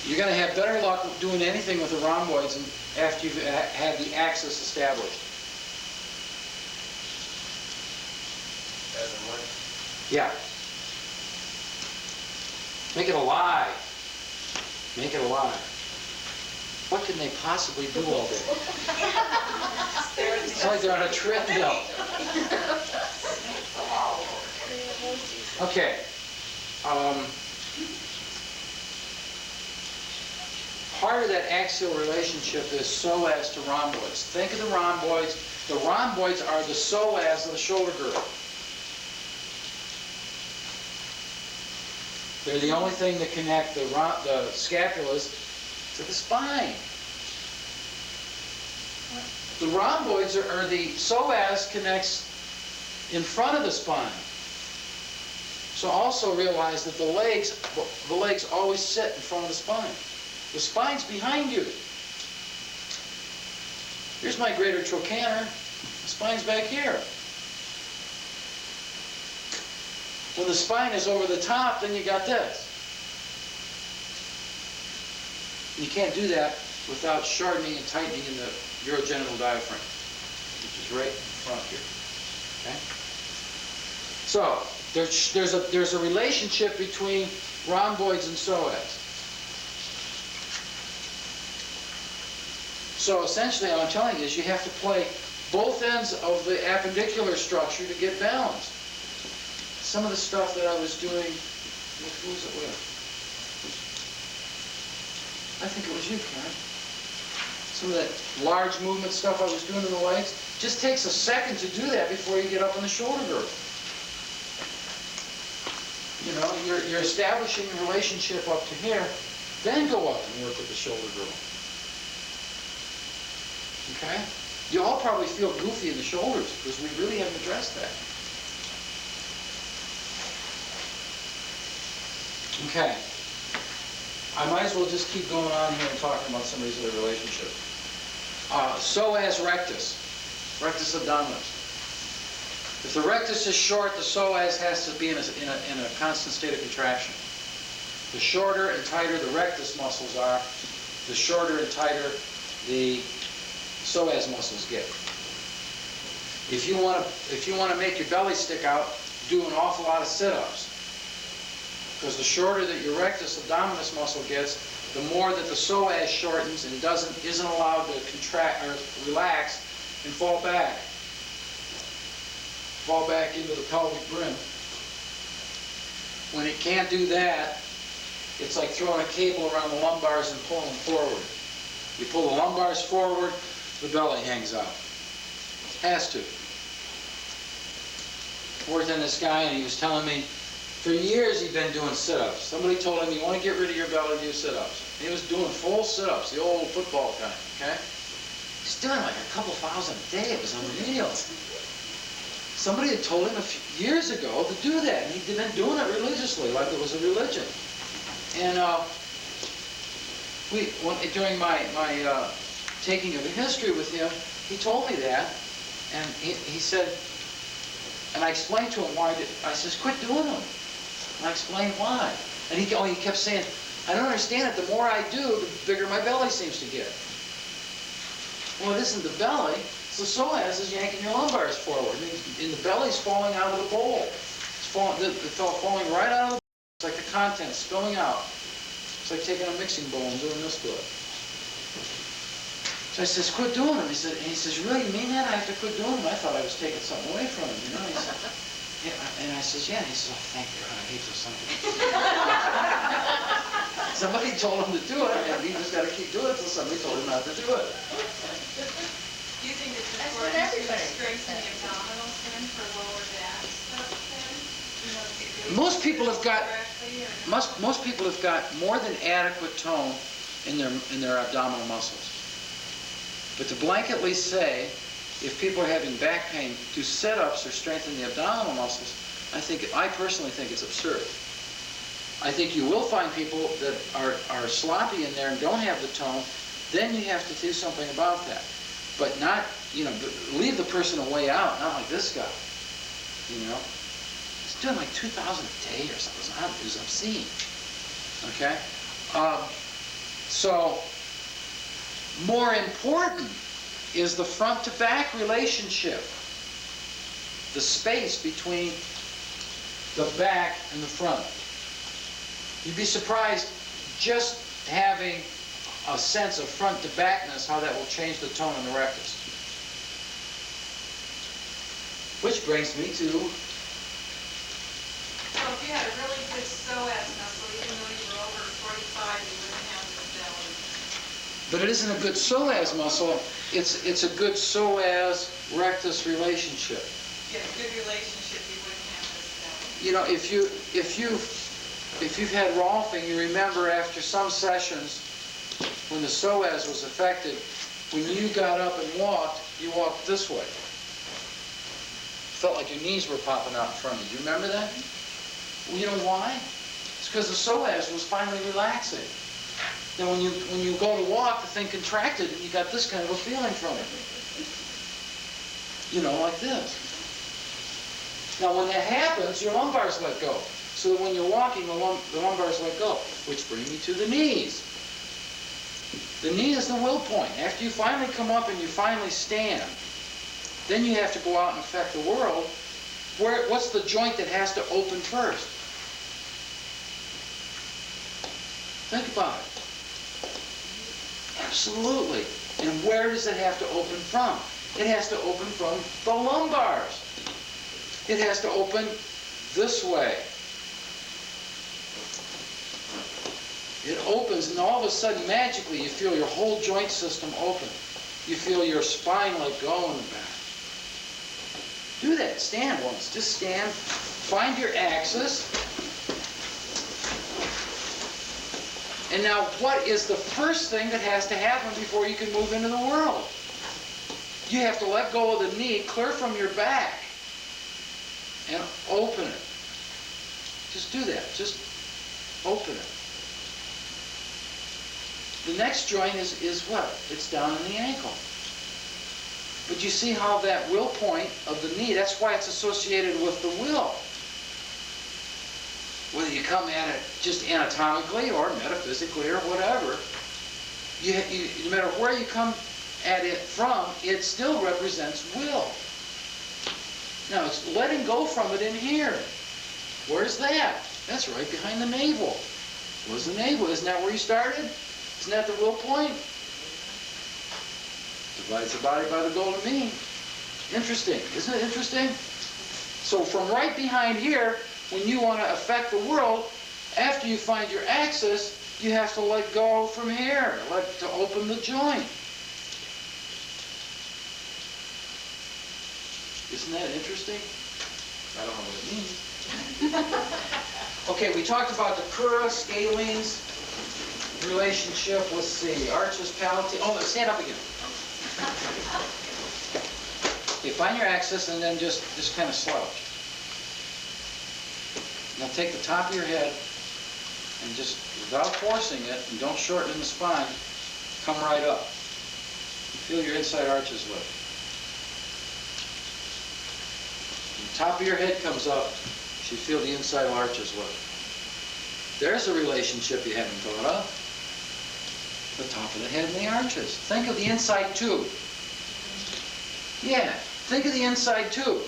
You're going to have better luck doing anything with the rhomboids after you've had the axis established. As in when? Yeah. Make it alive. Make it alive. What can they possibly do all day? It's like they're on a treadmill. Okay. Part of that axial relationship is psoas to rhomboids. Think of the rhomboids. The rhomboids are the psoas of the shoulder girdle. They're the only thing that connect the scapulas to the spine. The rhomboids are the psoas connects in front of the spine. So also realize that the legs always sit in front of the spine. The spine's behind you. Here's my greater trochanter. The spine's back here. When the spine is over the top, then you got this. You can't do that without shortening and tightening in the urogenital diaphragm, which is right in front here. Okay? So there's a relationship between rhomboids and psoas. So essentially, what I'm telling you is you have to play both ends of the appendicular structure to get balance. Some of the stuff that I was doing, who was it with? I think it was you, Karen. Some of that large movement stuff I was doing in the legs. Just takes a second to do that before you get up on the shoulder girdle. You know, you're establishing a relationship up to here, then go up and work with the shoulder girdle. Okay? You all probably feel goofy in the shoulders because we really haven't addressed that. Okay. I might as well just keep going on here and talking about some of these other relationships. Psoas rectus, rectus abdominis. If the rectus is short, the psoas has to be in a constant state of contraction. The shorter and tighter the rectus muscles are, the shorter and tighter the psoas muscles get. If you want to make your belly stick out, do an awful lot of sit-ups. Because the shorter that your rectus abdominis muscle gets, the more that the psoas shortens and isn't allowed to contract or relax and fall back. Fall back into the pelvic brim. When it can't do that, it's like throwing a cable around the lumbars and pulling them forward. You pull the lumbars forward, the belly hangs out. Has to. Worked on this guy and he was telling me, for years he'd been doing sit-ups. Somebody told him, you want to get rid of your belly, do sit-ups. And he was doing full sit-ups, the old football kind, okay? He's doing like a couple thousand a day. It was unreal. Somebody had told him years ago to do that, and he'd been doing it religiously, like it was a religion. And during my taking of the history with him, he told me that, and he said, and I explained to him why. I says, quit doing them. And I explained why. And he kept saying, I don't understand it. The more I do, the bigger my belly seems to get. Well, it isn't the belly. It's the psoas is yanking your lumbars forward. And the belly's falling out of the bowl. It's falling right out of the bowl. It's like the contents spilling out. It's like taking a mixing bowl and doing this to it. So I says, quit doing them. He says, really, you mean that? I have to quit doing them? I thought I was taking something away from him, you know? He said, yeah. And I says, yeah. And he says, oh, thank God, I hate those something. Somebody told him to do it, and he just got to keep doing it until somebody told him not to do it. Do you think it's That's what important to everybody strengthen the says. abdominals then for lower back stuff then? You know, if you do Most people have got correctly, or- most people have got more than adequate tone in their abdominal muscles. But to blanketly say, if people are having back pain, do sit-ups or strengthen the abdominal muscles, I personally think it's absurd. I think you will find people that are sloppy in there and don't have the tone, then you have to do something about that. But not, leave the person a way out, not like this guy, He's doing like 2,000 a day or something. It was obscene, okay? So, more important is the front to back relationship. The space between the back and the front. You'd be surprised just having a sense of front to backness, how that will change the tone in the rectus. Which brings me to, So if you had a really good psoas muscle, even though you were over 45, you wouldn't have this belly. but it isn't a good psoas muscle, it's a good psoas rectus relationship. If you had a good relationship, you wouldn't have this belly. If you've had Rolfing, you remember after some sessions when the psoas was affected, when you got up and walked, you walked this way. Felt like your knees were popping out in front of you. Do you remember that? Well, you know why? It's because the psoas was finally relaxing. Then when you go to walk, the thing contracted and you got this kind of a feeling from it. Like this. Now when that happens, your lumbars let go. So that when you're walking, the lumbars let go. Which brings me to the knees. The knee is the will point. After you finally come up and you finally stand, then you have to go out and affect the world. What's the joint that has to open first? Think about it. Absolutely. And where does it have to open from? It has to open from the lumbars. It has to open this way. It opens, and all of a sudden, magically, you feel your whole joint system open. You feel your spine let go in the back. Do that. Stand once. Just stand. Find your axis. And now, what is the first thing that has to happen before you can move into the world? You have to let go of the knee, clear from your back, and open it. Just do that. Just open it. The next joint is what? It's down in the ankle. But you see how that will point of the knee, that's why it's associated with the will. Whether you come at it just anatomically or metaphysically or whatever, no matter where you come at it from, it still represents will. Now it's letting go from it in here. Where's that? That's right behind the navel. Where's the navel? Isn't that where you started? Isn't that the will point? Divides the body by the golden mean. Interesting. Isn't it interesting? So from right behind here, when you want to affect the world, after you find your axis, you have to let go from here, to open the joint. Isn't that interesting? I don't know what it means. Okay, we talked about the crura, scalenes, relationship. Let's see, arches, palatine. Oh, stand up again. Okay, find your axis and then just kind of slouch. Now take the top of your head and just, without forcing it, and don't shorten the spine, come right up. Feel your inside arches lift. When the top of your head comes up, you should feel the inside arches lift. There's a relationship you haven't thought of. The top of the head and the arches. Think of the inside tube. Yeah, think of the inside tube.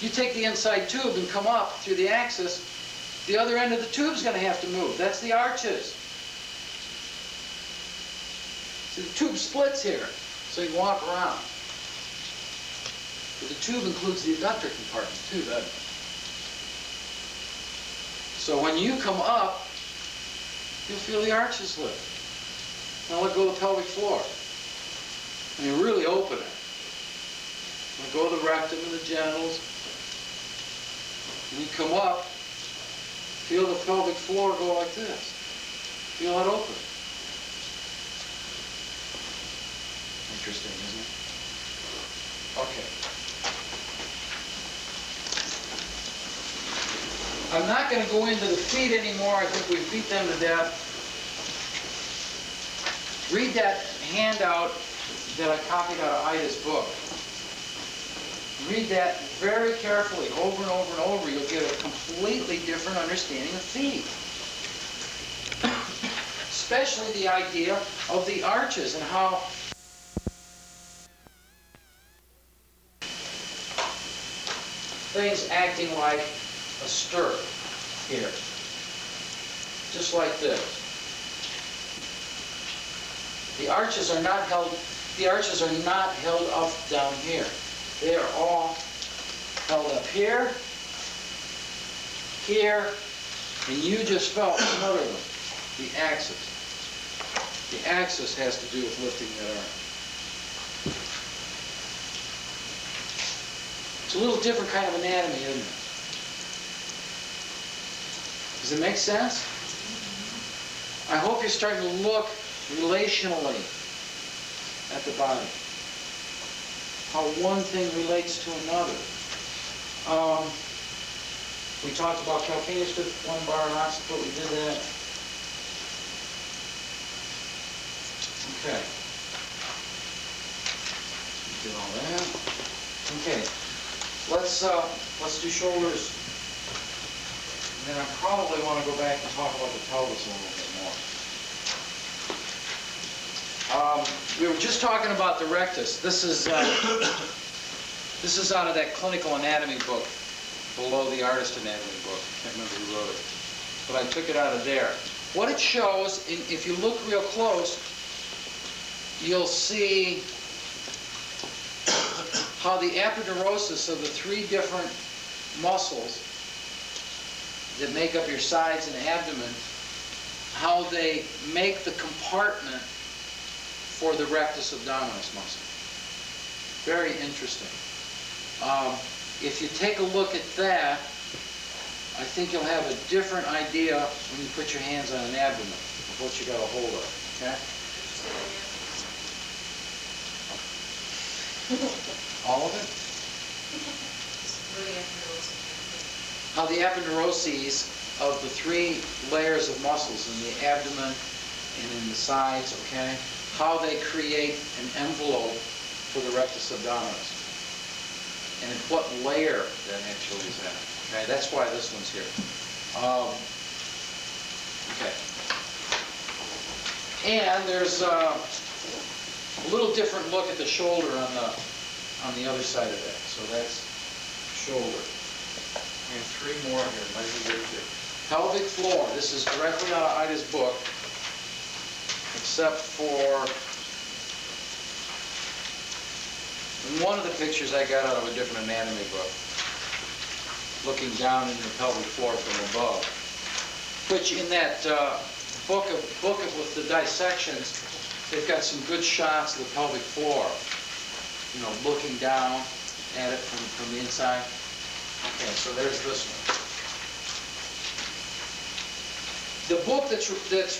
You take the inside tube and come up through the axis, the other end of the tube is going to have to move. That's the arches. So the tube splits here. so you can walk around. But the tube includes the adductor compartment too, doesn't it? So when you come up, you'll feel the arches lift. Now let go of the pelvic floor. And you really open it. Let go of the rectum and the genitals. When you come up, feel the pelvic floor go like this. Feel it open. Interesting, isn't it? Okay. I'm not going to go into the feet anymore. I think we've beat them to death. Read that handout that I copied out of Ida's book. Read that very carefully, over and over and over. You'll get a completely different understanding of feet. Especially the idea of the arches and how things acting like a stirrup here. Just like this. The arches are not held up down here. They are all held up here, here, and you just felt another one, the axis. The axis has to do with lifting that arm. It's a little different kind of anatomy, isn't it? Does it make sense? I hope you're starting to look relationally at the body. How one thing relates to another. We talked about calcaneus with lumbar and occiput. We did that. Okay. Did all that. Okay. Let's do shoulders. And then I probably want to go back and talk about the pelvis a little bit more. We were just talking about the rectus. This is out of that clinical anatomy book below the artist anatomy book. I can't remember who wrote it, but I took it out of there. What it shows, if you look real close, you'll see how the epidurosis of the three different muscles that make up your sides and abdomen, how they make the compartment for the rectus abdominis muscle. Very interesting. If you take a look at that, I think you'll have a different idea when you put your hands on an abdomen of what you got a hold of. Okay? All of it? How the epineuroses of the three layers of muscles in the abdomen and in the sides, okay, how they create an envelope for the rectus abdominis. And in what layer that actually is at. Okay, that's why this one's here. Okay. And there's a little different look at the shoulder on the other side of that. So that's shoulder. And three more here. Might be good too. Pelvic floor. This is directly out of Ida's book, except for one of the pictures I got out of a different anatomy book, looking down into the pelvic floor from above. Which in that book with the dissections, they've got some good shots of the pelvic floor. You know, looking down at it from the inside. Okay, so there's this one. The book that's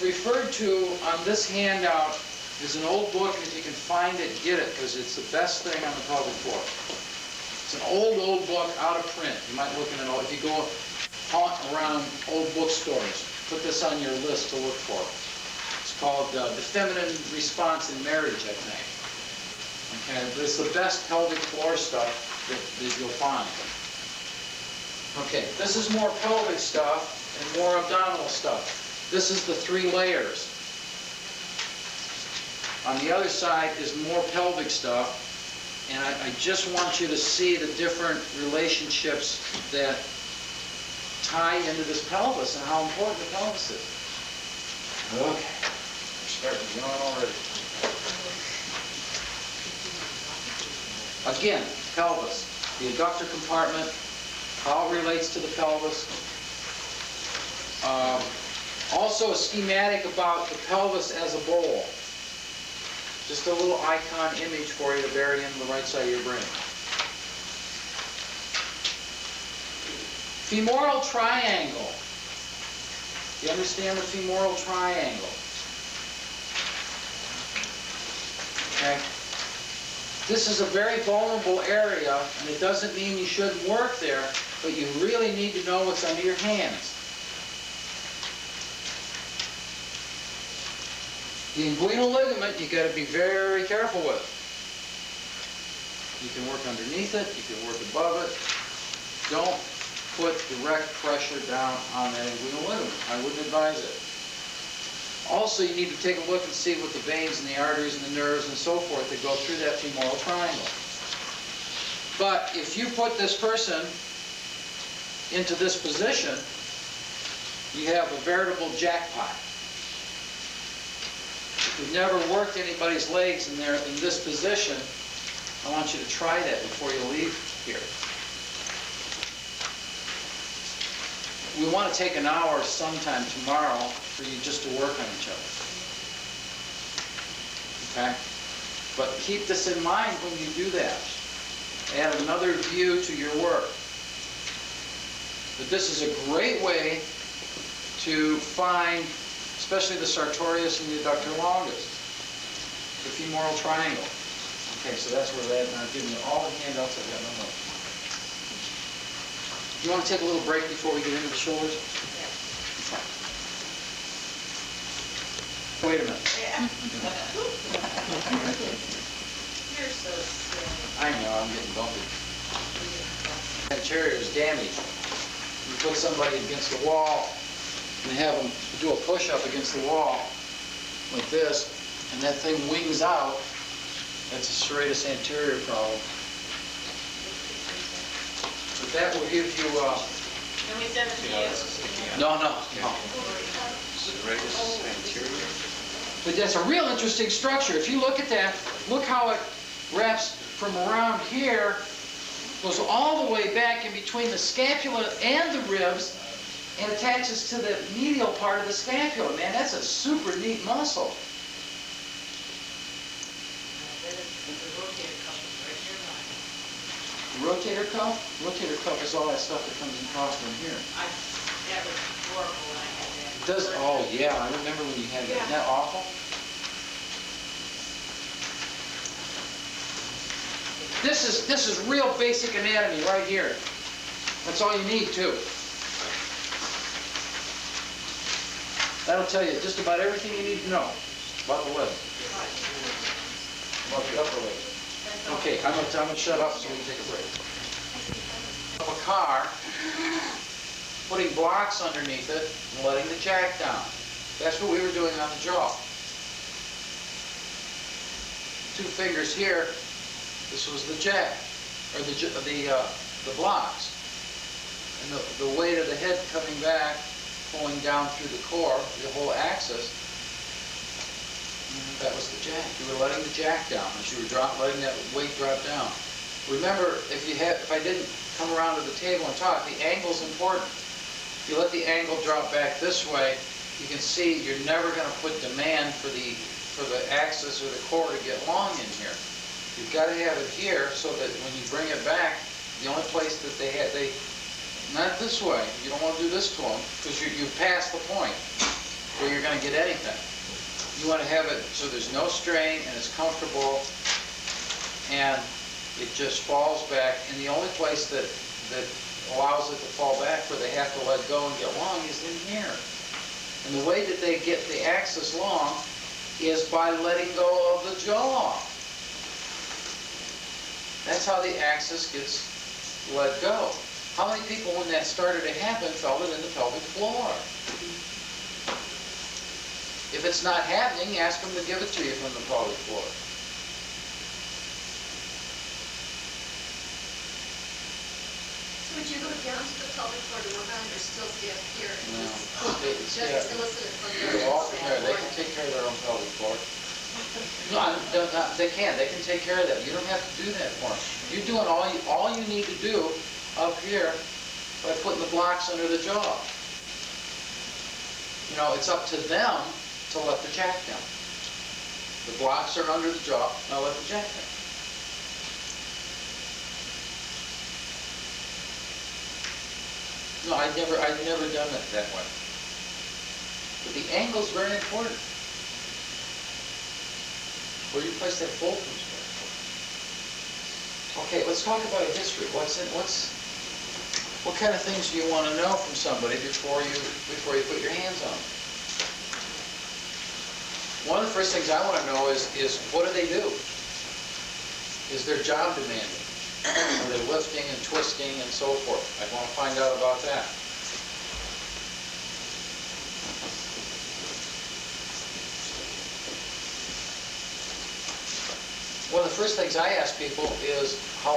referred to on this handout is an old book, and if you can find it, get it, because it's the best thing on the pelvic floor. It's an old book, out of print. You might look in it all. If you go haunt around old bookstores, put this on your list to look for. It's called The Feminine Response in Marriage, I think. Okay, but it's the best pelvic floor stuff that you'll find. Okay, this is more pelvic stuff and more abdominal stuff. This is the three layers. On the other side is more pelvic stuff, and I just want you to see the different relationships that tie into this pelvis and how important the pelvis is. Okay, we're starting to yawn already. Again, pelvis, the adductor compartment, how it relates to the pelvis. Also a schematic about the pelvis as a bowl. Just a little icon image for you to bury in the right side of your brain. Femoral triangle. You understand the femoral triangle? Okay. This is a very vulnerable area, and it doesn't mean you shouldn't work there, but you really need to know what's under your hands. The inguinal ligament, you got to be very careful with. You can work underneath it, you can work above it. Don't put direct pressure down on that inguinal ligament. I wouldn't advise it. Also, you need to take a look and see what the veins and the arteries and the nerves and so forth that go through that femoral triangle. But if you put this person into this position, you have a veritable jackpot. If you've never worked anybody's legs in this position, I want you to try that before you leave here. We want to take an hour sometime tomorrow for you just to work on each other. Okay? But keep this in mind when you do that. Add another view to your work. But this is a great way to find, especially the sartorius and the adductor longus, the femoral triangle. Okay, so that's where that, and I've given you all the handouts. I've got no more. Do you want to take a little break before we get into the shoulders? Okay. Wait a minute. You're so silly. I know, I'm getting bumpy. That chair is damaged. You put somebody against the wall and have them do a push-up against the wall like this, and that thing wings out. That's a serratus anterior problem. But that will give you, Can we send it to you? no. Serratus anterior. But that's a real interesting structure. If you look at that, look how it wraps from around here, goes all the way back in between the scapula and the ribs, and attaches to the medial part of the scapula. Man, that's a super neat muscle. Rotator cuff? Rotator cuff is all that stuff that comes across from here. That was horrible when I had that. Does, oh yeah, I remember when you had that. Isn't that awful? This is real basic anatomy right here. That's all you need too. That'll tell you just about everything you need to know about the leg, about the upper leg. Okay, I'm gonna shut up so we can take a break. A car, putting blocks underneath it and letting the jack down. That's what we were doing on the jaw. 2 fingers here. This was the jack, or the blocks, and the weight of the head coming back, pulling down through the core, the whole axis. That was the jack. You were letting the jack down as you were letting that weight drop down. Remember, if I didn't come around to the table and talk, the angle's important. If you let the angle drop back this way, you can see you're never going to put demand for the axis or the core to get long in here. You've got to have it here so that when you bring it back, the only place that not this way. You don't want to do this to them because you've passed the point where you're going to get anything. You want to have it so there's no strain and it's comfortable and it just falls back. And the only place that allows it to fall back where they have to let go and get long is in here. And the way that they get the axis long is by letting go of the jaw. That's how the axis gets let go. How many people, when that started to happen, felt it in the pelvic floor? If it's not happening, ask them to give it to you from the pelvic floor. So would you go down to the pelvic floor to work on it, or still stay up here and No. just elicit it from there? Go off from there. They can take care of their own pelvic floor. No, they can take care of that. You don't have to do that for them. You're doing all you need to do up here by putting the blocks under the jaw. You know, it's up to them to let the jack down. The blocks are under the jaw, now let the jack down. No, I've never done it that way. But the angle's very important. Where you place that fulcrum is very important. Okay, let's talk about a history. What kind of things do you want to know from somebody before you put your hands on them? One of the first things I want to know is what do they do? Is their job demanding? Are they lifting and twisting and so forth? I want to find out about that. One of the first things I ask people is I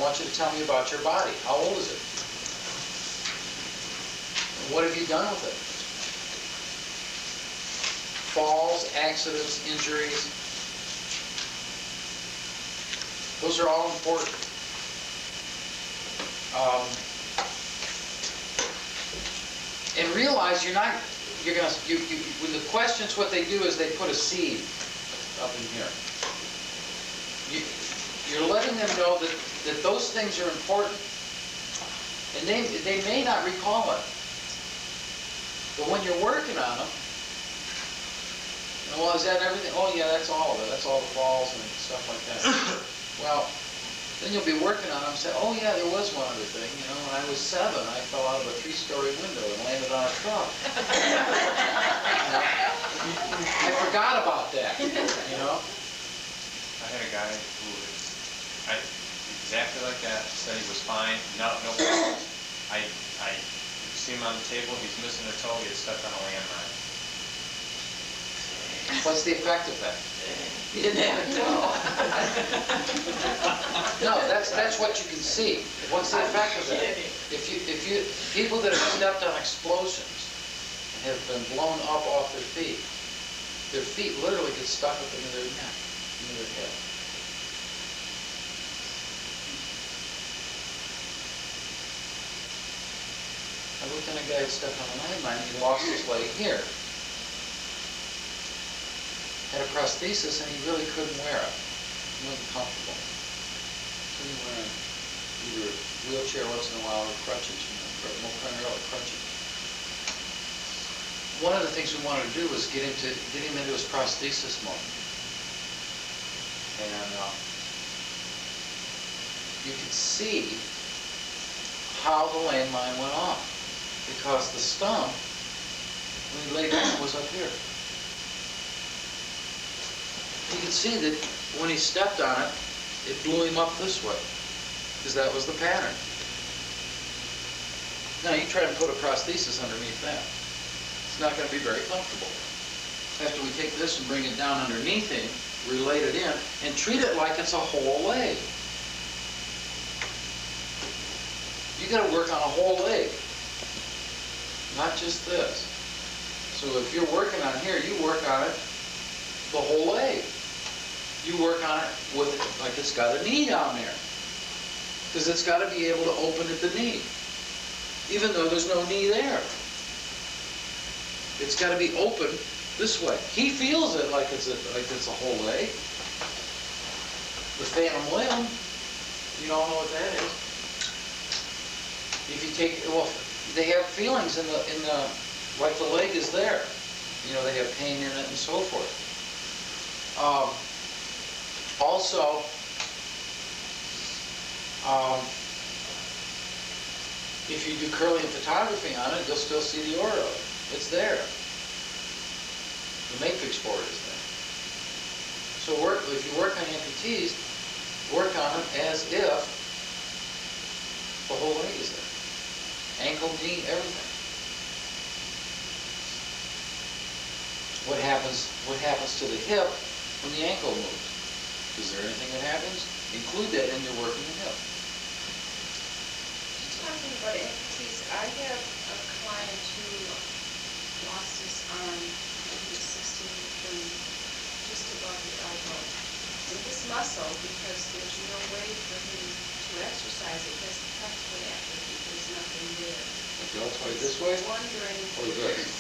want you to tell me about your body. How old is it? And what have you done with it? Falls, accidents, injuries. Those are all important. And realize when the questions, what they do is they put a seed up in here. You're letting them know that those things are important. And they may not recall it. But when you're working on them, well, is that everything? Oh yeah, that's all of it. That's all the falls and stuff like that. Well, then you'll be working on them and say, oh yeah, there was one other thing. You know, when I was 7, I fell out of a 3-story window and landed on a truck. I forgot about that, you know? I had a guy who was exactly like that, said he was fine, no problems. I see him on the table, he's missing a toe, he had stepped on a landmine. What's the effect of that? You didn't have it all. No, that's what you can see. What's the effect of that? People that have stepped on explosions have been blown up off their feet literally get stuck up into their neck, into their head. I looked at a guy who stepped on a landmine, he lost his leg here. Had a prosthesis and he really couldn't wear it. He wasn't comfortable. Couldn't wear it. Either a wheelchair once in a while or crutches, more primarily crutches. One of the things we wanted to do was get him into his prosthesis mode. And you could see how the landmine went off because the stump, when he laid down, was up here. You can see that when he stepped on it, it blew him up this way, because that was the pattern. Now you try to put a prosthesis underneath that. It's not going to be very comfortable. After we take this and bring it down underneath him, relate it in, and treat it like it's a whole leg. You got to work on a whole leg, not just this. So if you're working on here, you work on it the whole leg. You work on it with like it's got a knee down there, because it's got to be able to open at the knee, even though there's no knee there. It's got to be open this way. He feels it like it's a whole leg. The phantom limb, you all know what that is. If you take, well, they have feelings in the like the leg is there. You know, they have pain in it and so forth. Also, if you do Kirlian photography on it, you'll still see the aura. It's there. The matrix for it is there. So if you work on amputees, work on them as if the whole leg is there. Ankle, knee, everything. What happens to the hip when the ankle moves? Is there anything that happens? Include that in your work in the hip. Talking about amputees, I have a client who lost his arm when he was 16 from muscle because there's no way for him to exercise it because practically after there's nothing there. The deltoid this way Wondering or this?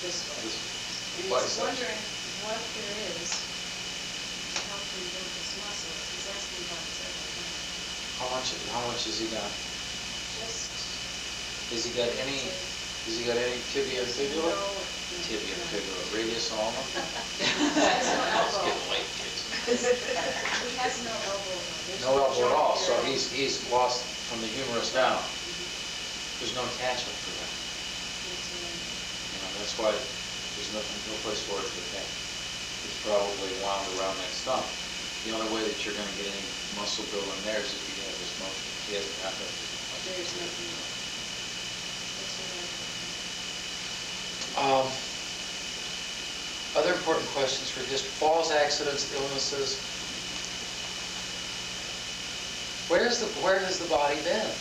this way. This And bicep. he's wondering what there is to help him build his muscle. He's asking about it several times. How much has he got? Just. Has he got any tibia and fibula? No. Tibia and fibula, radius and ulna? He has no It's elbow. getting late, kids. He has no elbow. There's No elbow at all, so joint there. he's lost from the humerus down. There's no attachment for that. That's why there's no place for it to attach. It's probably wound around that stump. The only way that you're going to get any muscle building there is if you have this motion. He hasn't got that. There's nothing. That's what Other important questions for just falls, accidents, illnesses. Where has the body been?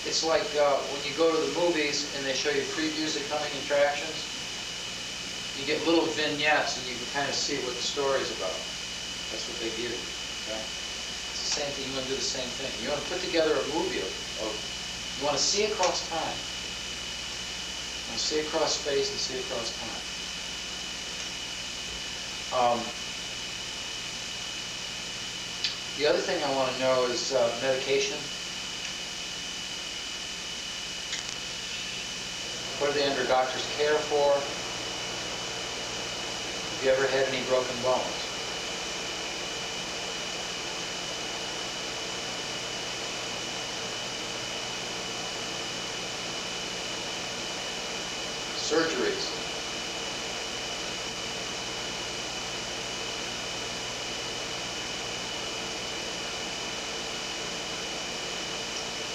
It's like when you go to the movies and they show you previews of coming attractions. You get little vignettes and you can kind of see what the story's about. That's what they give you. Okay? It's the same thing. You want to do the same thing. You want to put together a movie you want to see across time. You want to see across space and see across time. The other thing I want to know is medication. What are they under doctor's care for? Have you ever had any broken bones? Surgeries.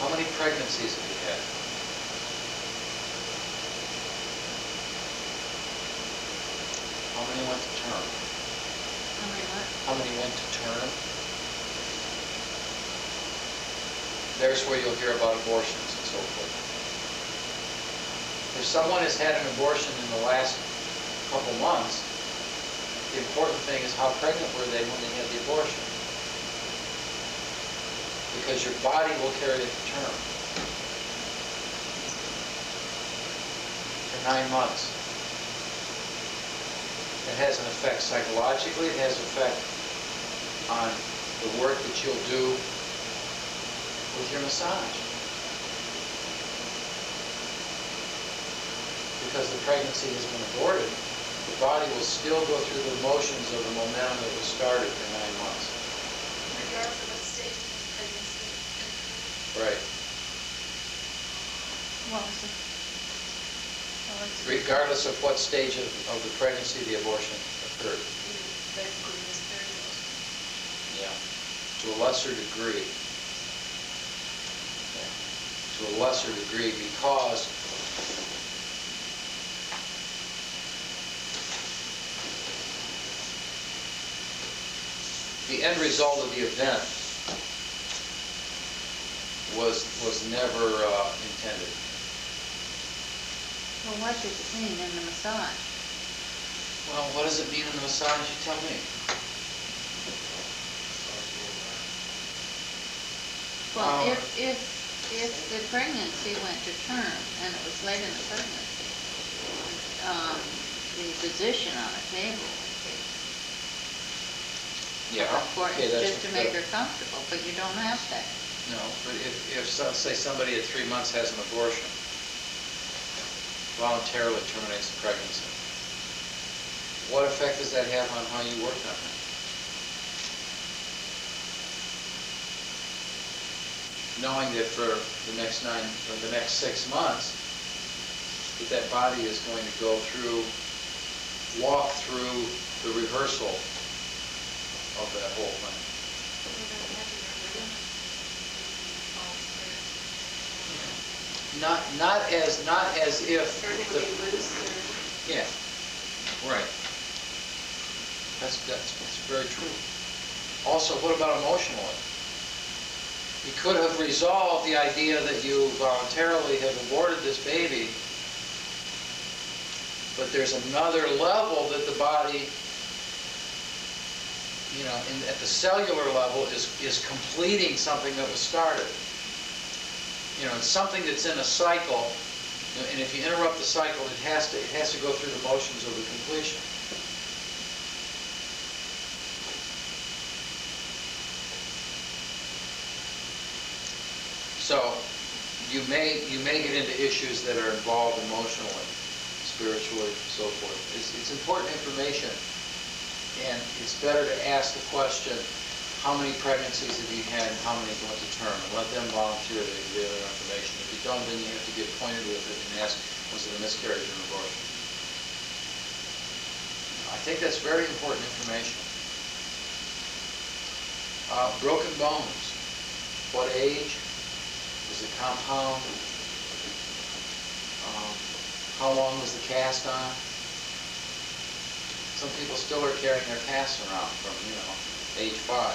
How many pregnancies have you had? How many went to term? How many what? How many went to term? There's where you'll hear about abortions and so forth. If someone has had an abortion in the last couple months, the important thing is how pregnant were they when they had the abortion. Because your body will carry it to term. For 9 months. It has an effect psychologically, it has an effect on the work that you'll do with your massage. Because the pregnancy has been aborted, the body will still go through the motions of the momentum that was started for 9 months. Regardless of what stage of the pregnancy. Right. What was it? Regardless of what stage of the pregnancy the abortion occurred. Basically, this third dose. Yeah. To a lesser degree. Yeah. To a lesser degree because the end result of the event was never intended. Well, what does it mean in the massage? Well, what does it mean in the massage? You tell me. Well, if the pregnancy went to term and it was late in the pregnancy, the position on the table Yeah. is important, Okay, that's just to make her comfortable, but you don't have that. No, but if say somebody at 3 months has an abortion, voluntarily terminates the pregnancy, what effect does that have on how you work on it? Knowing that for the next 6 months, that body is going to walk through the rehearsal of that whole thing. Not as if. Everything will be loose or? Yeah, right. That's very true. Also, what about emotionally? You could have resolved the idea that you voluntarily have aborted this baby, but there's another level that the body you know, at the cellular level is completing something that was started. You know, it's something that's in a cycle, and if you interrupt the cycle, it has to go through the motions of the completion. So you may get into issues that are involved emotionally, spiritually, so forth. It's important information, and it's better to ask the question, how many pregnancies have you had and how many went to term? And let them volunteer to give their information. If you don't, then you have to get acquainted with it and ask, was it a miscarriage or an abortion? I think that's very important information. Broken bones. What age? Was it compound? How long was the cast on? Some people still are carrying their casts around from, you know, age 5.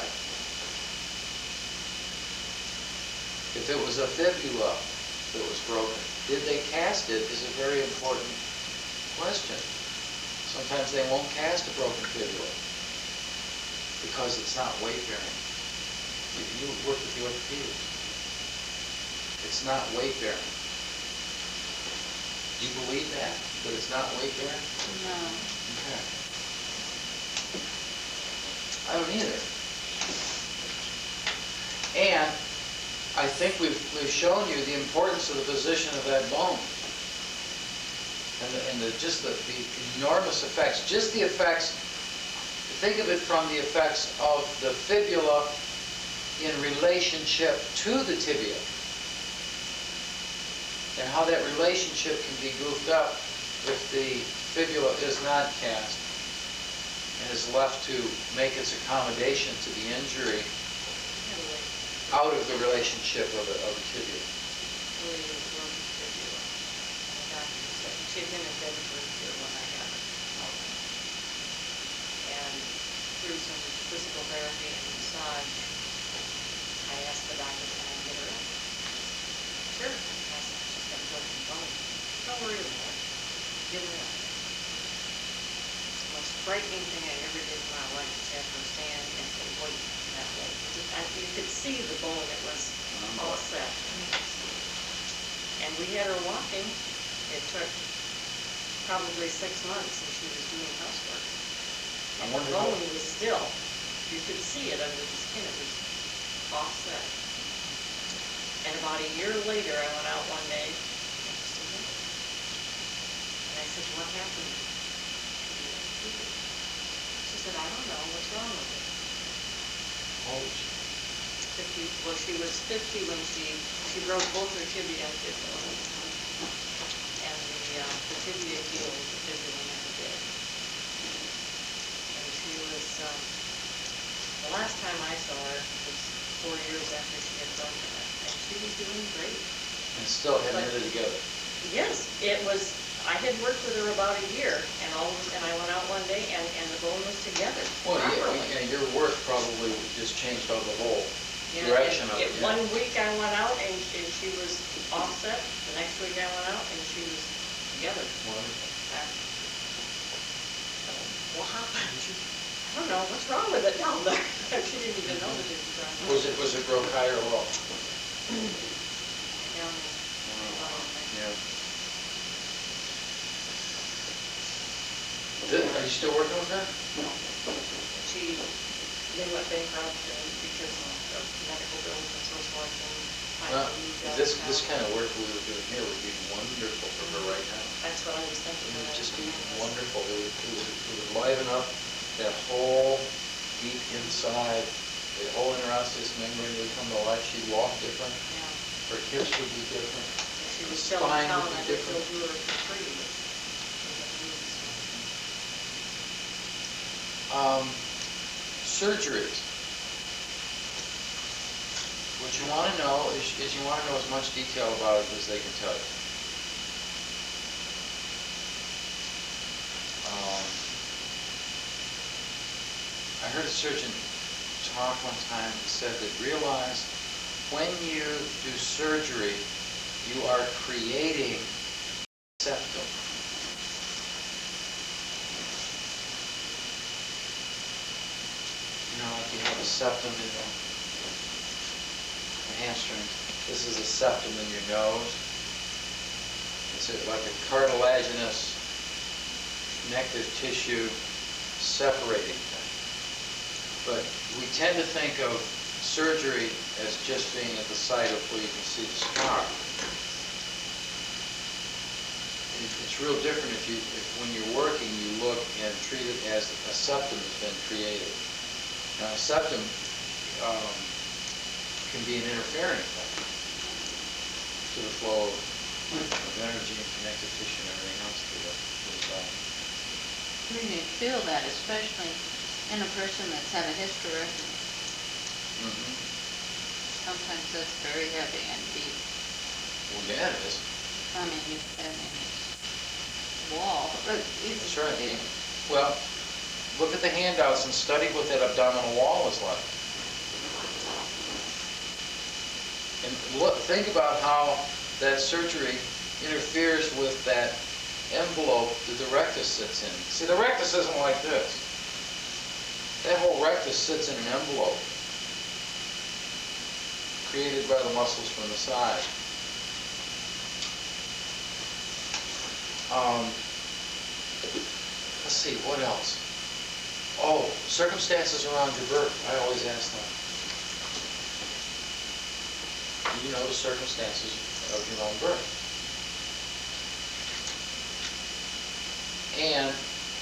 If it was a fibula that was broken, did they cast it is a very important question. Sometimes they won't cast a broken fibula because it's not weight bearing. You work with the orthopedics. It's not weight bearing. Do you believe that it's not weight bearing? No. Okay. I don't either. And I think we've shown you the importance of the position of that bone and just the enormous effects. Just the effects. Think of it from the effects of the fibula in relationship to the tibia, and how that relationship can be goofed up if the fibula is not cast and is left to make its accommodation to the injury out of the relationship of the tibia. She had been in bed for a year when I got her. And through some physical therapy and massage, I asked the doctor, can I get her up? Sure. I said, she's got a broken bone. Don't worry about it. Get her up. The most frightening thing I ever did in my life was have her stand and to wait that way. You could see the bone, it was all set. And we had her walking. It took probably 6 months, and she was doing housework. And the bone was still, you could see it under the skin, it was offset. And about a year later, I went out one day, and I said, what happened? She said, I don't know, what's wrong with it? Oh, 50, well, she was 50 when she broke both her tibia and fibula. And the tibia healed, the fibula never did. And she was, the last time I saw her was 4 years after she had broken it. And she was doing great. and still had knitted together. Yes, it was, I had worked with her about a year, and I went out one day, and the bone was together Well, properly. yeah, your work probably just changed all the whole Yeah, direction of it. One week I went out and she was offset. The next week I went out and she was together. Wonderful. What happened? I don't know. What's wrong with it down there? She didn't even know that it was wrong. Was it broke high or low? Down Yeah. Are you still working with her? They went bankrupt because of medical bills and so forth. And Well, finally moved out this of town. kind of work we were doing here would be wonderful for her right now. That's what I was thinking. It would just be wonderful. It would liven up that whole deep inside. The whole interosseous membrane would come to life. She'd walk different. Yeah. Her hips would be different. If she was The still in spine town, would be I would different. still do her for free. Surgeries. What you want to know is you want to know as much detail about it as they can tell you. I heard a surgeon talk one time and said that realize when you do surgery, you are creating septum. septum in the hamstring. This is a septum in your nose. It's like a cartilaginous connective tissue separating thing. But we tend to think of surgery as just being at the site of where you can see the scar. It's real different if when you're working, you look and treat it as a septum has been created. Now, a septum can be an interfering thing to the flow of energy and connective tissue and everything else to the body. We may feel that, especially in a person that's had a hysterectomy. Mm-hmm. Sometimes that's very heavy and deep. Well, yeah, it is. I mean, it's wall. That's right. Well, look at the handouts and study what that abdominal wall is like. And think about how that surgery interferes with that envelope that the rectus sits in. See, the rectus isn't like this. That whole rectus sits in an envelope created by the muscles from the side. Let's see, what else? Oh, circumstances around your birth. I always ask that. Do you know the circumstances of your own birth? And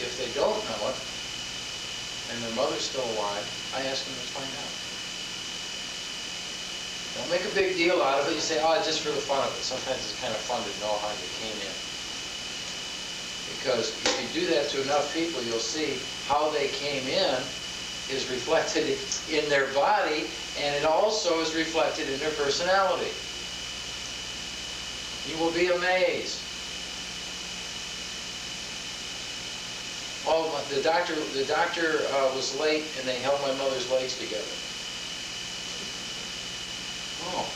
if they don't know it, and their mother's still alive, I ask them to find out. Don't make a big deal out of it. You say, oh, just for the fun of it. Sometimes it's kind of fun to know how you came in. Because if you do that to enough people, you'll see how they came in is reflected in their body, and it also is reflected in their personality. You will be amazed. Oh, the doctor was late, and they held my mother's legs together. Oh.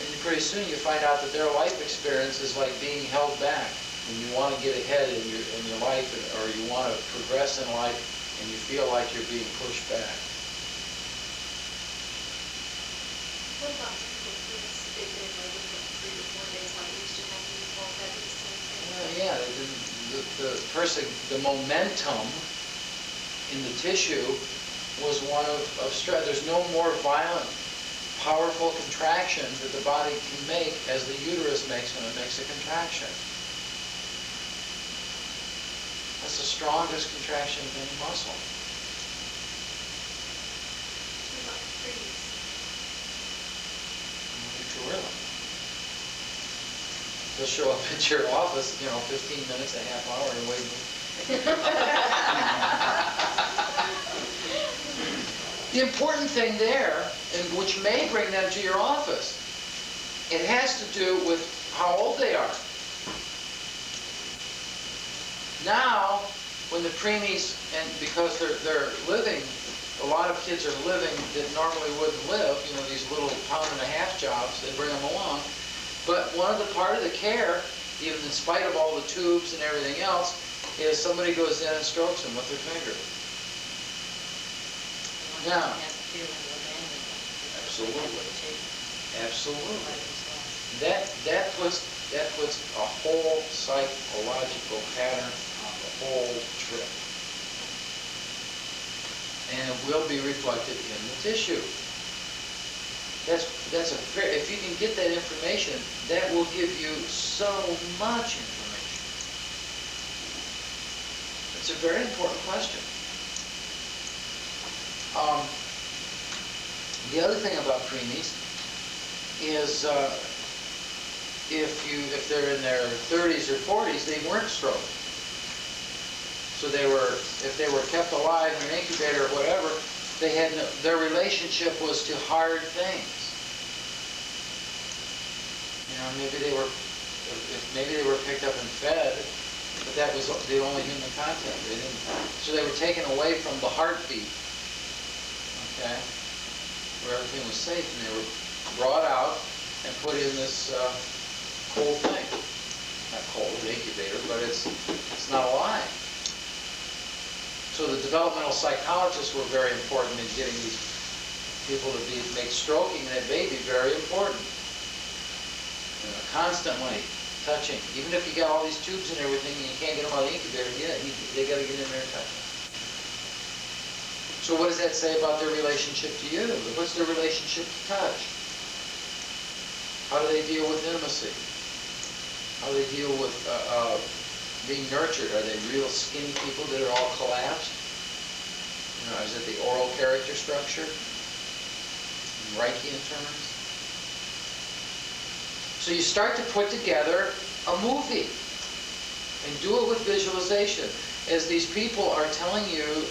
And pretty soon you find out that their life experience is like being held back. When you want to get ahead in your life, or you want to progress in life, and you feel like you're being pushed back. What about people who they were with 3 to 4 days like we used to have before, that was the same thing? Well, yeah, the person, the momentum in the tissue was one of stress. There's no more violent, powerful contraction that the body can make as the uterus makes when it makes a contraction. That's the strongest contraction of any muscle. What about freeze? Too early. They'll show up at your office, 15 minutes, a half hour, and wait. The important thing there, and which may bring them to your office, it has to do with how old they are. Now, when the preemies, and because they're living, a lot of kids are living that normally wouldn't live, these little pound-and-a-half jobs, they bring them along. But part of the care, even in spite of all the tubes and everything else, is somebody goes in and strokes them with their finger. Now, absolutely. Absolutely. That puts a whole psychological pattern on the whole trip. And it will be reflected in the tissue. If you can get that information, that will give you so much information. It's a very important question. The other thing about preemies is if they're in their 30s or 40s, they weren't stroked. So if they were kept alive in an incubator or whatever, their relationship was to hard things. Maybe they were picked up and fed, but that was the only human contact. So they were taken away from the heartbeat, okay, where everything was safe, and they were brought out and put in this cold thing. Not cold, incubator, but it's not alive. So the developmental psychologists were very important in getting these people to make stroking that baby very important. You know, constantly touching. Even if you got all these tubes and everything and you can't get them out of the incubator, yeah, they got to get in there and touch them. So what does that say about their relationship to you? What's their relationship to touch? How do they deal with intimacy? How do they deal with being nurtured? Are they real skinny people that are all collapsed? You know, is it the oral character structure? Reichian terms? So you start to put together a movie and do it with visualization. As these people are telling you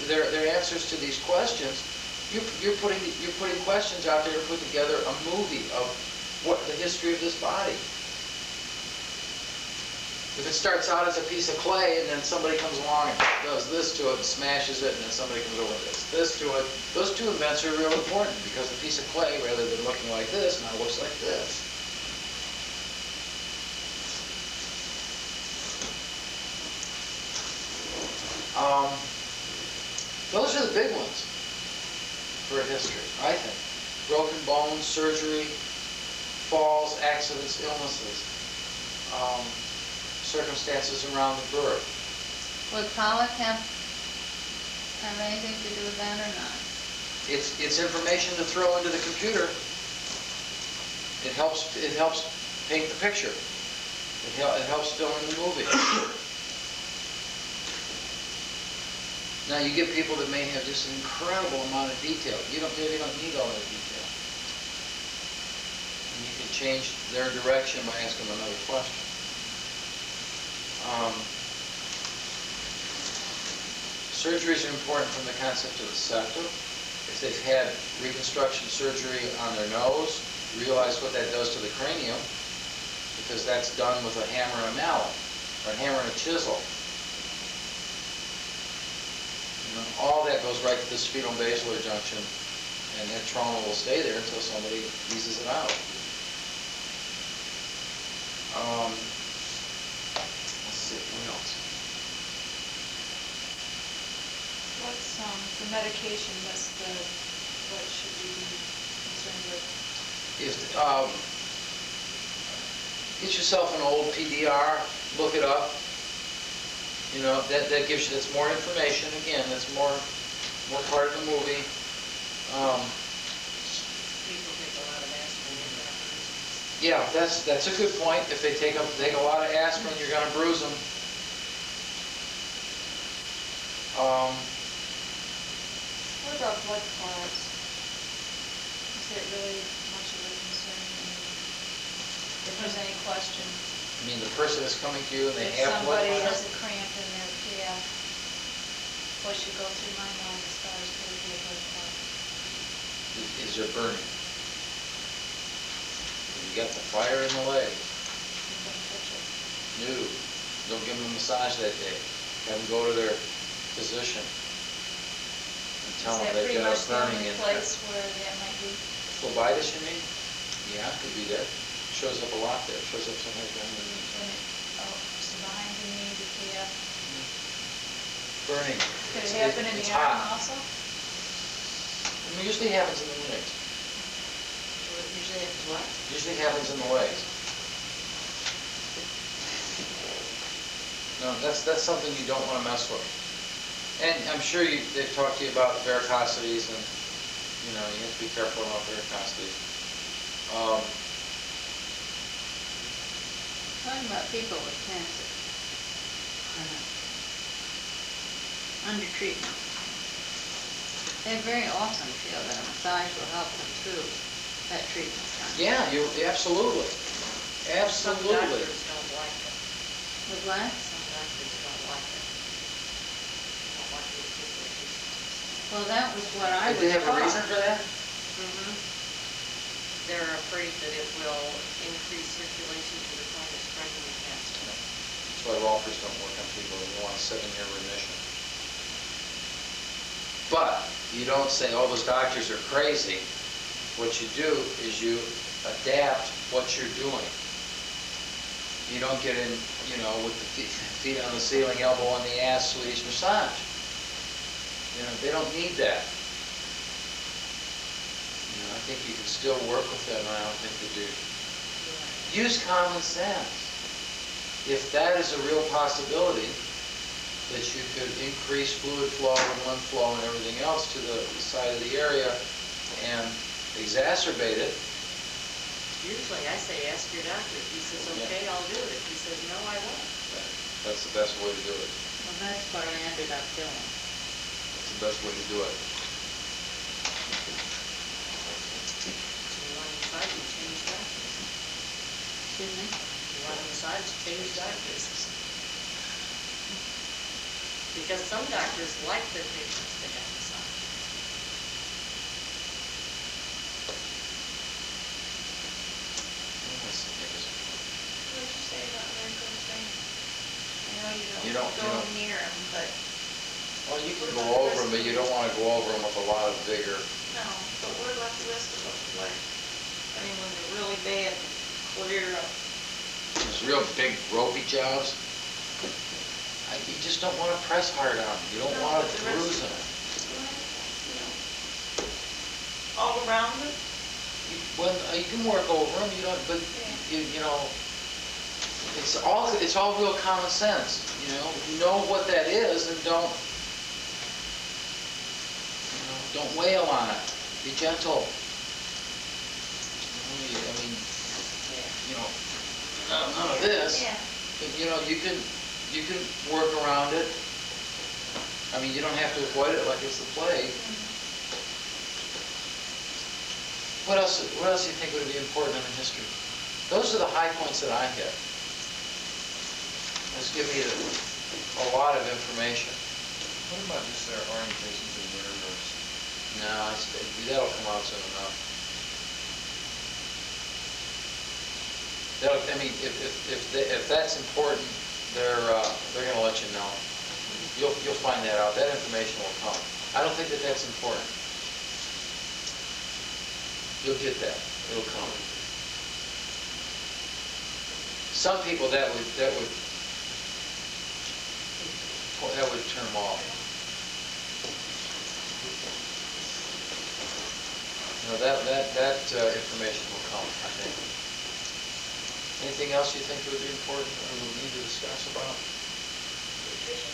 their answers to these questions, you're putting questions out there to put together a movie of what the history of this body. If it starts out as a piece of clay and then somebody comes along and does this to it and smashes it, and then somebody comes over and does this to it, those two events are real important because the piece of clay, rather than looking like this, now looks like this. Those are the big ones for history, I think. Broken bones, surgery, falls, accidents, illnesses, circumstances around the birth. Would colic have anything to do with that or not? It's information to throw into the computer. It helps paint the picture. It helps fill in the movie. Now you get people that may have just an incredible amount of detail. Maybe don't need all that detail. And you can change their direction by asking them another question. Surgeries are important from the concept of the septum. If they've had reconstruction surgery on their nose, realize what that does to the cranium, because that's done with a hammer and a mallet, or a hammer and a chisel. You know, all that goes right to the spheno-basilar junction, and that trauma will stay there until somebody eases it out. Let's see, what else? What's the medication, what should we be concerned with? Get yourself an old PDR, look it up. You know, that gives you, that's more information. Again, that's more part of the movie. People take a lot of aspirin. Yeah, that's a good point. If they take a lot of aspirin, you're going to bruise them. What about blood clots? Is it really much of a concern? If there's any question? I mean, the person is coming to you and they If have blood somebody clots. has a cramp in their calf, what should go through my mind as far as could it be a blood clot? Is there burning? You got the fire in the leg. Don't touch it. No. Don't give them a massage that day. Have them go to their physician and tell them they've got a burning in Is there. that pretty much the only place where that might be? Phlebitis, you mean? Yeah, it could be there. Shows up a lot there. Shows up somewhere down there. When it, so behind the knee, the calf? Burning. Could it happen in It's the arm hot. also? It usually happens in the legs. Usually it's what? Usually happens in the legs. No, that's something you don't want to mess with. And I'm sure they've talked to you about varicosities, and you know you have to be careful about varicosities. Talking about people with cancer. Under treatment. They very often feel that a massage will help them through that treatment time. Yeah, absolutely. Some Absolutely. doctors don't like it. With what? Some doctors don't like it. Don't like it if people are used Well, that was what I was Did they have a taught. reason for that? They're afraid that it will increase circulation to the point of spreading the cancer. That's why Rolfers don't work on people who want a 7-year remission. But you don't say, oh, those doctors are crazy. What you do is you adapt what you're doing. You don't get in, you know, with the feet on the ceiling, elbow on the ass, Swedish massage. You know, they don't need that. You know, I think you can still work with them, and I don't think they do. Use common sense. If that is a real possibility, that you could increase fluid flow and lymph flow and everything else to the side of the area and exacerbate it. Usually I say, ask your doctor. If he says, okay, I'll do it. If he says, no, I won't. That's the best way to do it. Well, that's what I ended up doing. That's the best way to do it. You want to massage, you change doctors. Excuse me? You want to massage, change doctors. Because some doctors like their patients to have massage. What did you say about wrinkles, Jane? I know You you don't- don't go near them, but. Well, you can go over them, but you don't want to go over them with a lot of vigor. No, but what about the rest of them? Like, I mean, when they're really bad, clear up. Those real big ropey jobs, you just don't want to press hard on them. You don't No, want but to the rest bruise of them. You know, all around it? Well, you can work over them, you don't, but you know, it's all real common sense. You know what that is, and don't wail on it. Be gentle. I mean, none of this. Yeah. But, you can work around it. I mean, you don't have to avoid it like it's the plague. What else do you think would be important in the history? Those are the high points that I hit. This give me a lot of information. What about just their orientations and mirrors? No, that'll come out soon enough. I mean, if that's important, they're going to let you know. You'll find that out. That information will come. I don't think that that's important. You'll get that. It'll come. Some people that would turn them off. That information will come, I think. Anything else you think would be important or we need to discuss about? Nutrition.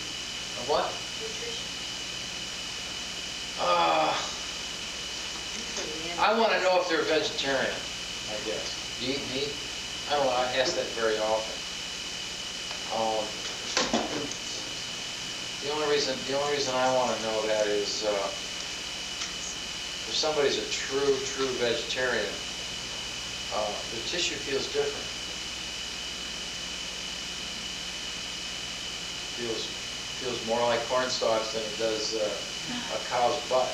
What? Nutrition. I want to know if they're vegetarian, I guess. Do you eat meat? I don't know, I ask that very often. The only reason I want to know that is if somebody's a true vegetarian, their tissue feels different. Feels more like corn stalks than it does a cow's butt,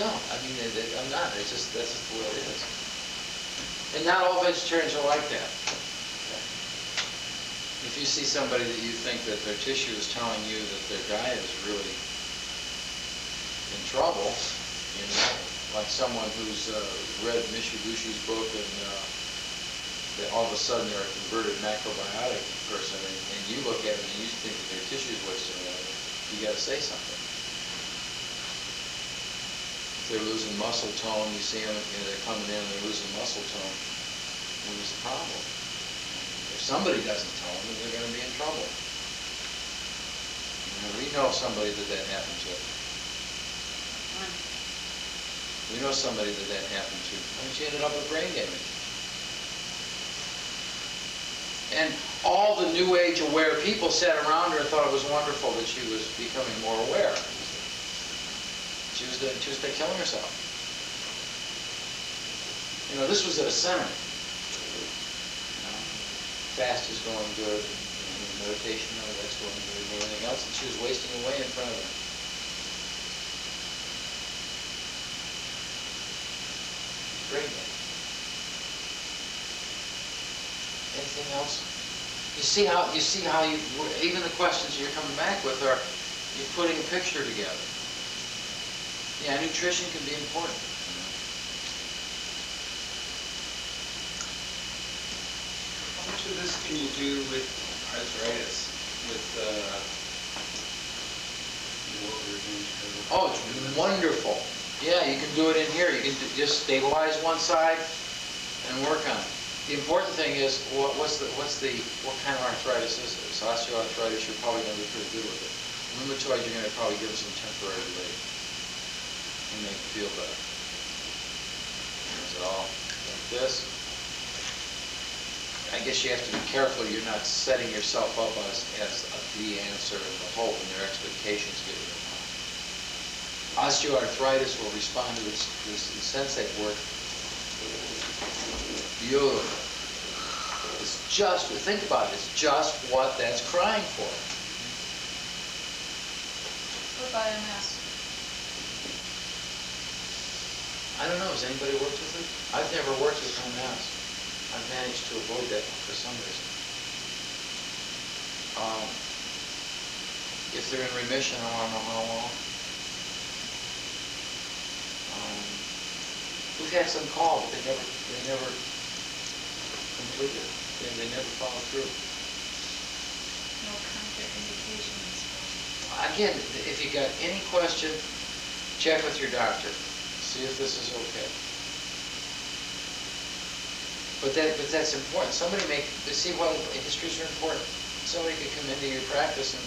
No, I mean, I'm not. That's just the way it is. And not all vegetarians are like that. If you see somebody that you think that their tissue is telling you that their diet is really in trouble, like someone who's read Mishigushi's book and all of a sudden they're a converted macrobiotic person, and you look at them and you think that their tissue is wasting away, you got to say something. If they're losing muscle tone, you see them, they're coming in and they're losing muscle tone, then there's a problem. If somebody doesn't tell them, then they're going to be in trouble. We know somebody that happened to. We know somebody that happened to. And she ended up with brain damage. And all the New Age aware people sat around her and thought it was wonderful that she was becoming more aware. She was killing herself. This was at a center. Fast is going good, meditation, that's going good, and everything else, and she was wasting away in front of them. Brain damage. Anything else? You see how even the questions you're coming back with are you're putting a picture together. Yeah, nutrition can be important. of this can you do with arthritis, with what we're doing here? Oh, it's wonderful. Yeah, you can do it in here. You can just stabilize one side and work on it. The important thing is, what kind of arthritis is it? It's osteoarthritis, you're probably going to be pretty good with it. Rheumatoid, you're going to probably give them some temporary relief and make it feel better. Is it all like this? I guess you have to be careful you're not setting yourself up as the answer and the hope and their expectations get in your mind. Osteoarthritis will respond to this sensate work beautiful. It's just, think about it, it's just what that's crying for. What about MS? I don't know, has anybody worked with it? I've never worked with MS. I've managed to avoid that for some reason. If they're in remission, I don't know how long. We've had some call, but they never completed. They never followed through. No contraindications. Again, if you got any question, check with your doctor. See if this is okay. But that's important. See why histories are important. Somebody could come into your practice and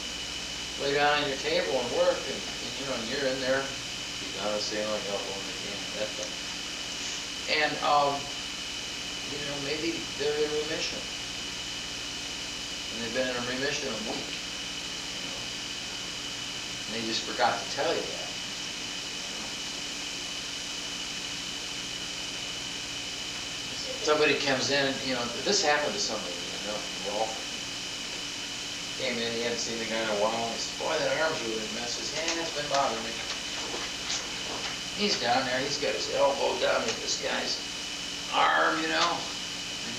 lay down on your table and work, and you're in there, you gotta say, oh, elbow in the hand, that thing. And maybe they're in remission, and they've been in remission a week. And they just forgot to tell you that. Somebody comes in, this happened to somebody, Rolfing. Came in, he hadn't seen the guy in a while, and he said, boy, that arm's really a mess. His hand has been bothering me. He's down there, he's got his elbow down in this guy's arm, and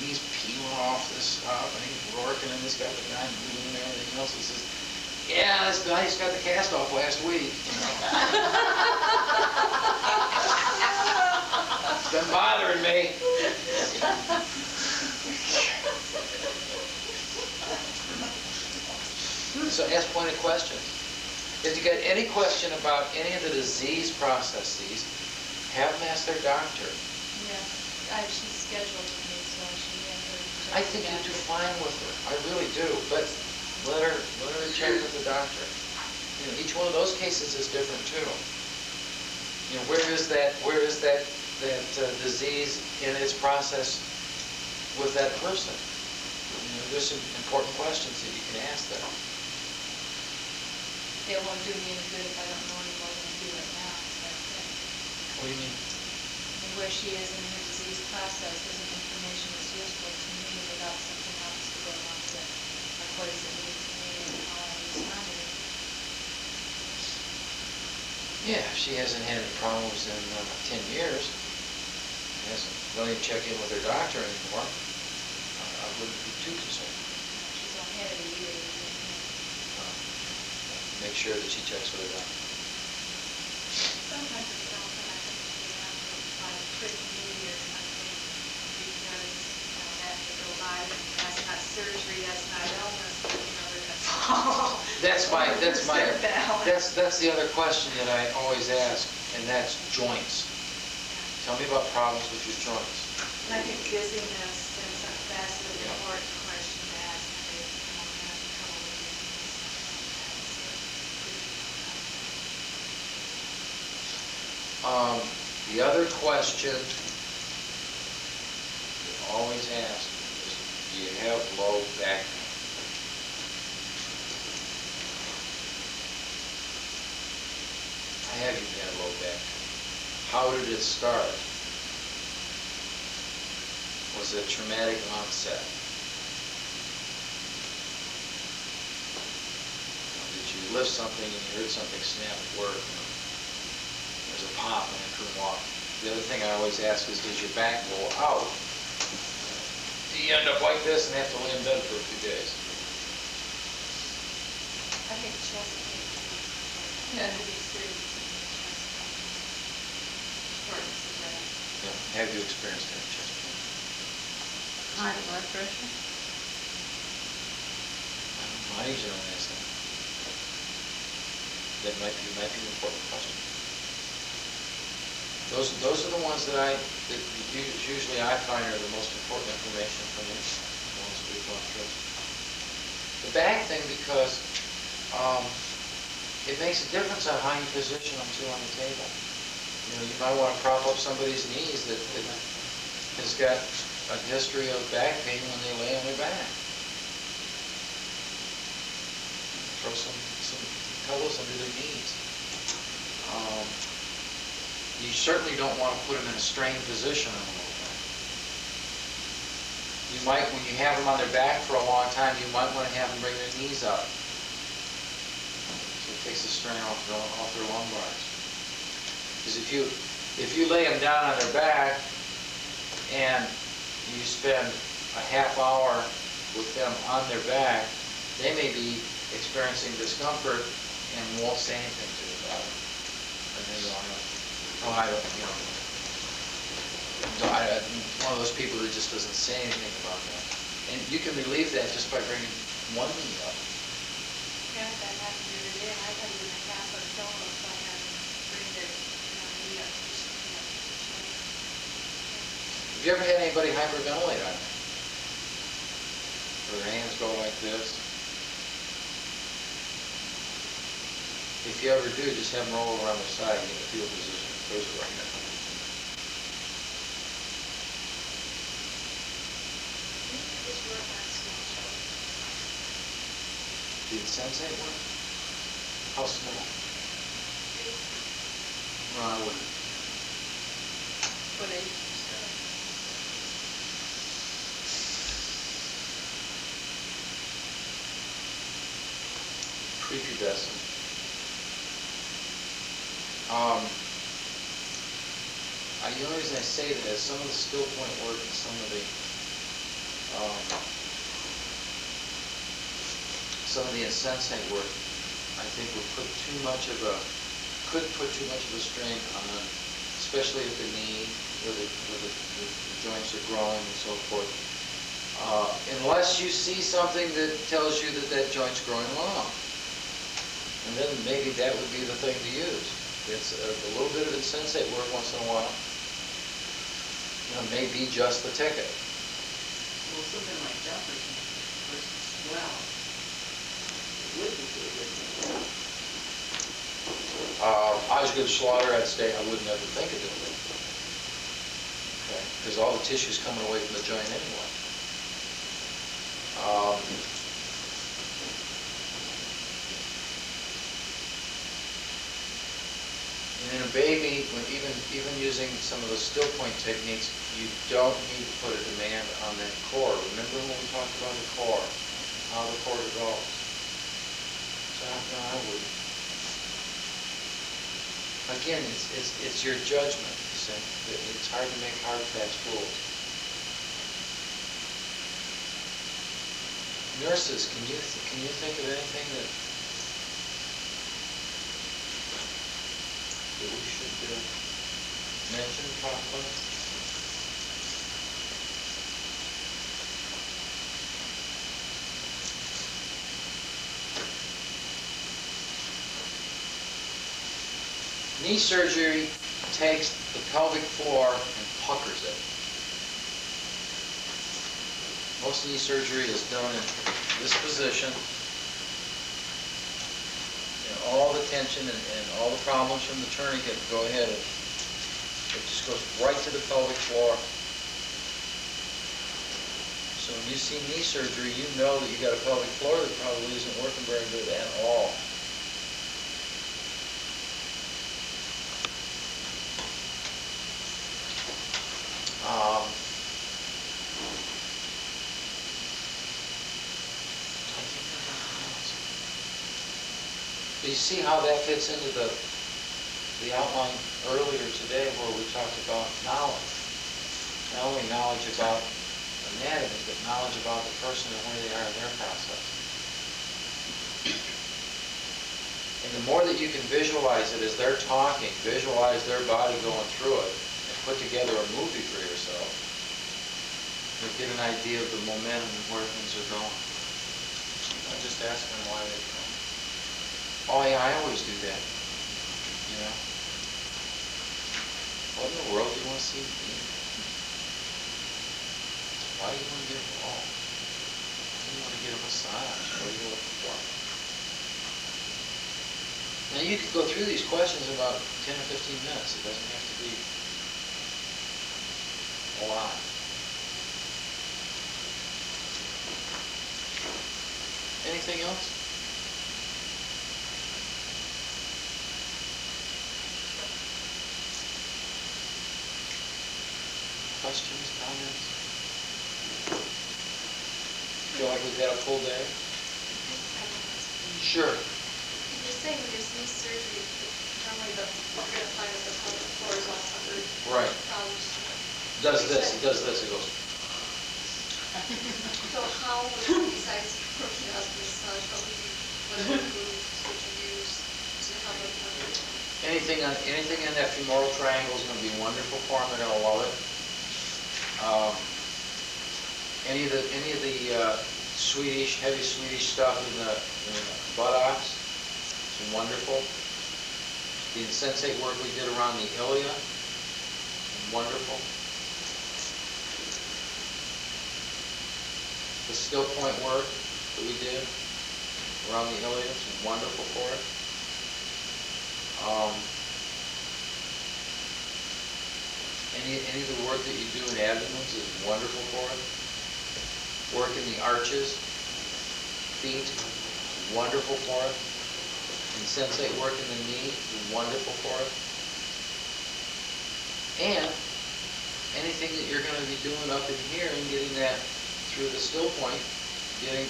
he's peeling off this stuff, and he's working, and this guy's the guy moving and everything else. He says, yeah, this guy just got the cast off last week, It's been bothering me. So ask pointed questions. If you got any question about any of the disease processes, have them ask their doctor. Yeah, she's scheduled with me, so she had her. I think you do fine with her. I really do. But let her check with the doctor. Each one of those cases is different too. Where is that disease in its process with that person? There's some important questions that you can ask them. It won't do me any good if I don't know any more than I do right now, that's it. What do you mean? Where she is in her disease process isn't information that's useful to me without something else to go along with it. Like what does it mean to me and how I respond to it. Yeah, if she hasn't had any problems in 10 years, hasn't really checked in with her doctor anymore, I wouldn't be too concerned. She's only had it a year. Make sure that she checks with her doctor. Sometimes it's also not going to be like quick knee or something, because, that could go by, and that's not surgery, that's not illness, but, they're going to fall. That's the other question that I always ask, and that's joints. Tell me about problems with your joints. And I think dizziness is that's an important question to ask. They have trouble with dizziness. The other question you always ask is, do you have low back pain? Have you had low back pain? How did it start? Was it traumatic onset? Did you lift something and you heard something snap at work? There's a pop and I couldn't walk. The other thing I always ask is, does your back go out? Do you end up like this and have to lay in bed for a few days? I think chest pain. Yeah. To be serious. Yeah. Have you experienced any chest pain? High blood pressure? region on this thing? That might be an important question. Those are the ones that usually I find are the most important information from the ones we've gone through. The back thing, because it makes a difference on how you position them too on the table. You know, you might want to prop up somebody's knees that has got a history of back pain when they lay on their back. Throw some pillows under their knees. You certainly don't want to put them in a strained position on the low back. You might, when you have them on their back for a long time, you might want to have them bring their knees up. So it takes the strain off their lumbars. Because if you lay them down on their back and you spend a half hour with them on their back, they may be experiencing discomfort and won't say anything to you about it. And then one of those people that just doesn't say anything about that. And you can relieve that just by bringing one knee up. Yeah, that happened the other day, and I had to do my cast on pillows, so I had to bring their, knee up, just, Have you ever had anybody hyperventilate on you? Where their hands go like this? If you ever do, just have them roll over on their side and get the fetal position. Those are right now. Just work on small children. Did it sensate one? How small? Well, I wouldn't. What age? Prepubescent. The only reason I say that is some of the still point work and some of the insensate work, I think could put too much of a strain on, especially at the knee, where the joints are growing and so forth. Unless you see something that tells you that joint's growing long. And then maybe that would be the thing to use. It's a little bit of insensate work once in a while. May be just the ticket. Well, something like Jefferson versus well, it would be good, wouldn't it? Osgood Slaughter, I'd say I wouldn't ever think of doing it. Okay, because all the tissue's coming away from the joint anyway. And in a baby, when even using some of the still point techniques, you don't need to put a demand on that core. Remember when we talked about the core, how the core develops? So no, I wouldn't. Again, it's your judgment. You see, it's hard to make hard, fast rules. Nurses, can you think of anything that we should mention, talk about? Knee surgery takes the pelvic floor and puckers it. Most knee surgery is done in this position. All the tension and all the problems from the tourniquet go ahead. It just goes right to the pelvic floor. So when you see knee surgery, you know that you got a pelvic floor that probably isn't working very good at all. You see how that fits into the outline earlier today where we talked about knowledge. Not only knowledge about anatomy, but knowledge about the person and where they are in their process. And the more that you can visualize it as they're talking, visualize their body going through it, and put together a movie for yourself, you'll get an idea of the momentum and where things are going. I just asking them why they come. Oh, yeah, I always do that, you know? What in the world do you want to see me? Why do you want to get involved? Why do you want to get a massage? What are you looking for? Now, you could go through these questions in about 10 or 15 minutes. It doesn't have to be a lot. Anything else? Questions, comments? Feel like we've had a full day? Sure. You're saying when there's knee surgery, normally we're going to find that the pelvic floor is all covered. Right. Does this, it goes. So how, besides working out the massage, what other moves would you use to help with cover? Anything in that femoral triangle is going to be wonderful for them. They're going to love it. Any of the heavy Swedish stuff in the buttocks is wonderful. The insensate work we did around the ilia, wonderful. The still point work that we did around the ilia is wonderful for it. Any of the work that you do in abdomens is wonderful for it. Work in the arches, feet, wonderful for it. Insensate work in the knee is wonderful for it. And anything that you're going to be doing up in here and getting that through the still point, getting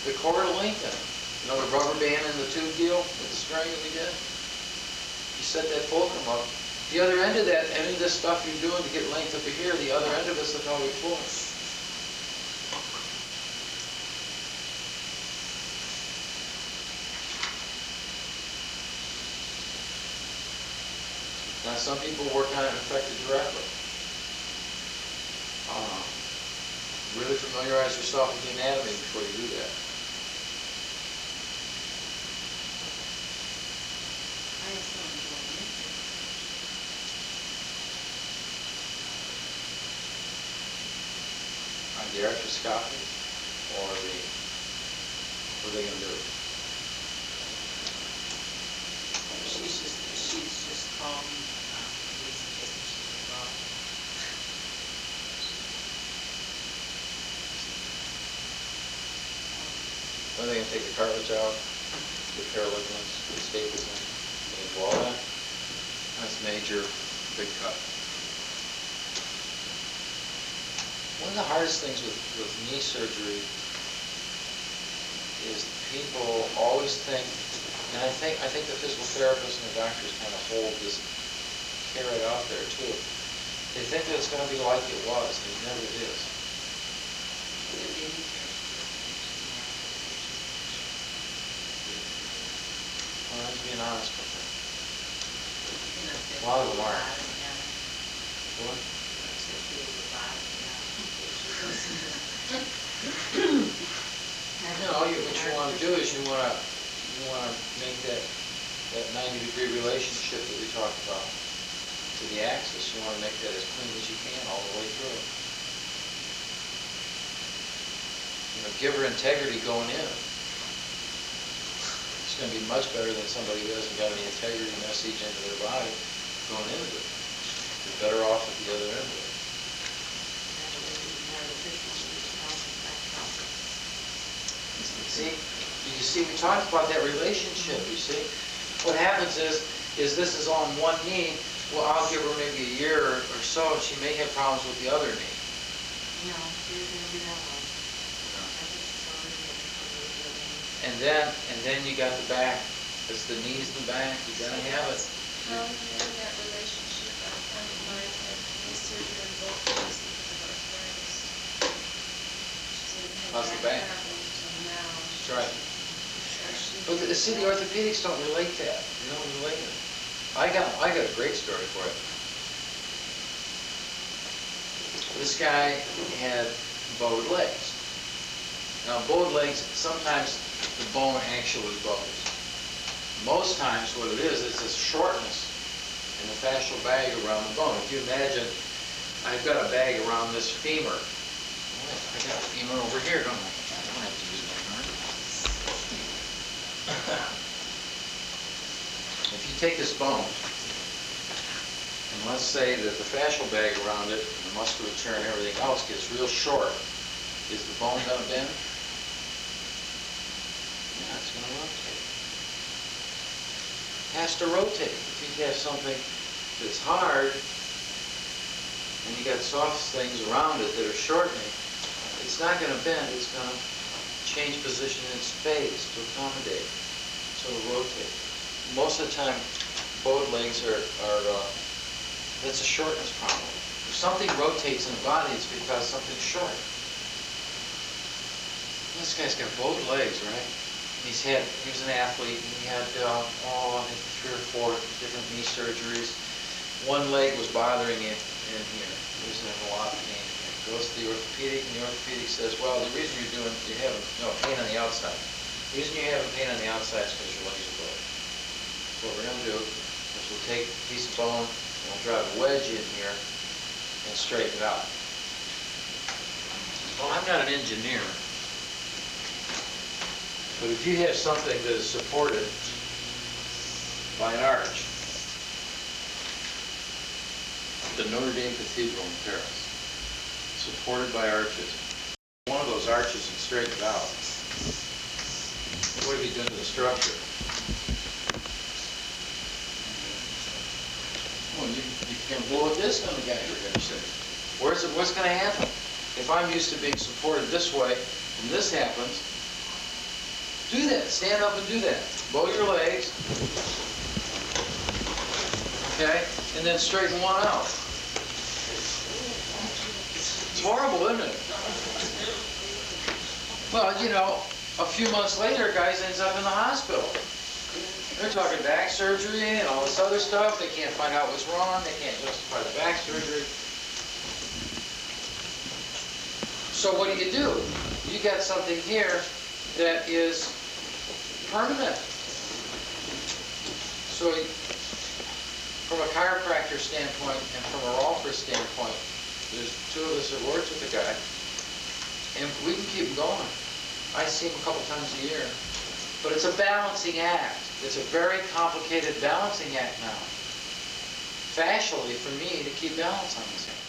the cord lengthened. You know, the rubber band and the tube deal with the string that we did? You set that fulcrum up. The other end of that, any of this stuff you're doing to get length up here, the other end of it's the pelvic floor. Now, some people work on it and affect it directly. Really familiarize yourself with the anatomy before you do that. I also enjoy it. On the arthroscopy or the, what are they going to do? She's just called me. When are they going to take the cartilage out, the pair of ligaments, the staples in, they do all that? That's major, big cut. One of the hardest things with knee surgery is people always think, and I think the physical therapists and the doctors kind of hold this carrot out there too. They think that it's going to be like it was, and it never is. Well, I'm being honest with you. A lot of them are. What? No, what you want to do is you want to make that 90-degree relationship that we talked about to the axis. You want to make that as clean as you can all the way through. You know, give her integrity going in. It's going to be much better than somebody who hasn't got any integrity message into their body going into it. They're better off at the other end of it. See, we talked about that relationship, you see. What happens is this is on one knee, well, I'll give her maybe a year or so, and she may have problems with the other knee. No, you're going to do that one. And then you got the back. It's the knees and the back. You gotta have it. How in that relationship, a friend of mine had knee surgery on both knees because of arthritis. She had How's the back? problems until now. That's right. But see, the orthopedics don't relate that. They don't relate it. I got a great story for you. This guy had bowed legs. Now, bowed legs, sometimes the bone actually goes. Most times what it is a shortness in the fascial bag around the bone. If you imagine, I've got a bag around this femur. I got a femur over here, don't I? I don't have to use my arm. If you take this bone, and let's say that the fascial bag around it, and the musculature and everything else gets real short, is the bone going to bend? Yeah, it's going to rotate. It has to rotate. If you have something that's hard, and you got soft things around it that are shortening, it's not going to bend, it's going to change position in space to accommodate. So it'll rotate. Most of the time, bowed legs that's a shortness problem. If something rotates in the body, it's because something's short. This guy's got bowed legs, right? He was an athlete, and he had, I think 3 or 4 different knee surgeries. One leg was bothering him in here. He was in a lot of pain. He goes to the orthopedic, and the orthopedic says, well, the reason you're having pain on the outside. The reason you're having pain on the outside is because your legs are bowed. So what we're going to do is we'll take a piece of bone, and we'll drive a wedge in here and straighten it out. Well, I'm not an engineer, but if you have something that is supported by an arch, the Notre Dame Cathedral in Paris, supported by arches, one of those arches and straighten it out, what have you done to the structure? Well, you can blow a disc on the guy, for goodness sake. What's going to happen? If I'm used to being supported this way, and this happens, do that. Stand up and do that. Bow your legs. Okay? And then straighten one out. It's horrible, isn't it? Well, a few months later, a guy ends up in the hospital. They're talking back surgery and all this other stuff. They can't find out what's wrong. They can't justify the back surgery. So what do? You got something here that is permanent. So from a chiropractor standpoint and from a Rolfing standpoint, there's 2 of us that works with the guy, and we can keep him going. I see him a couple times a year. But it's a balancing act. It's a very complicated balancing act now. Fascially, for me, to keep balance on this thing.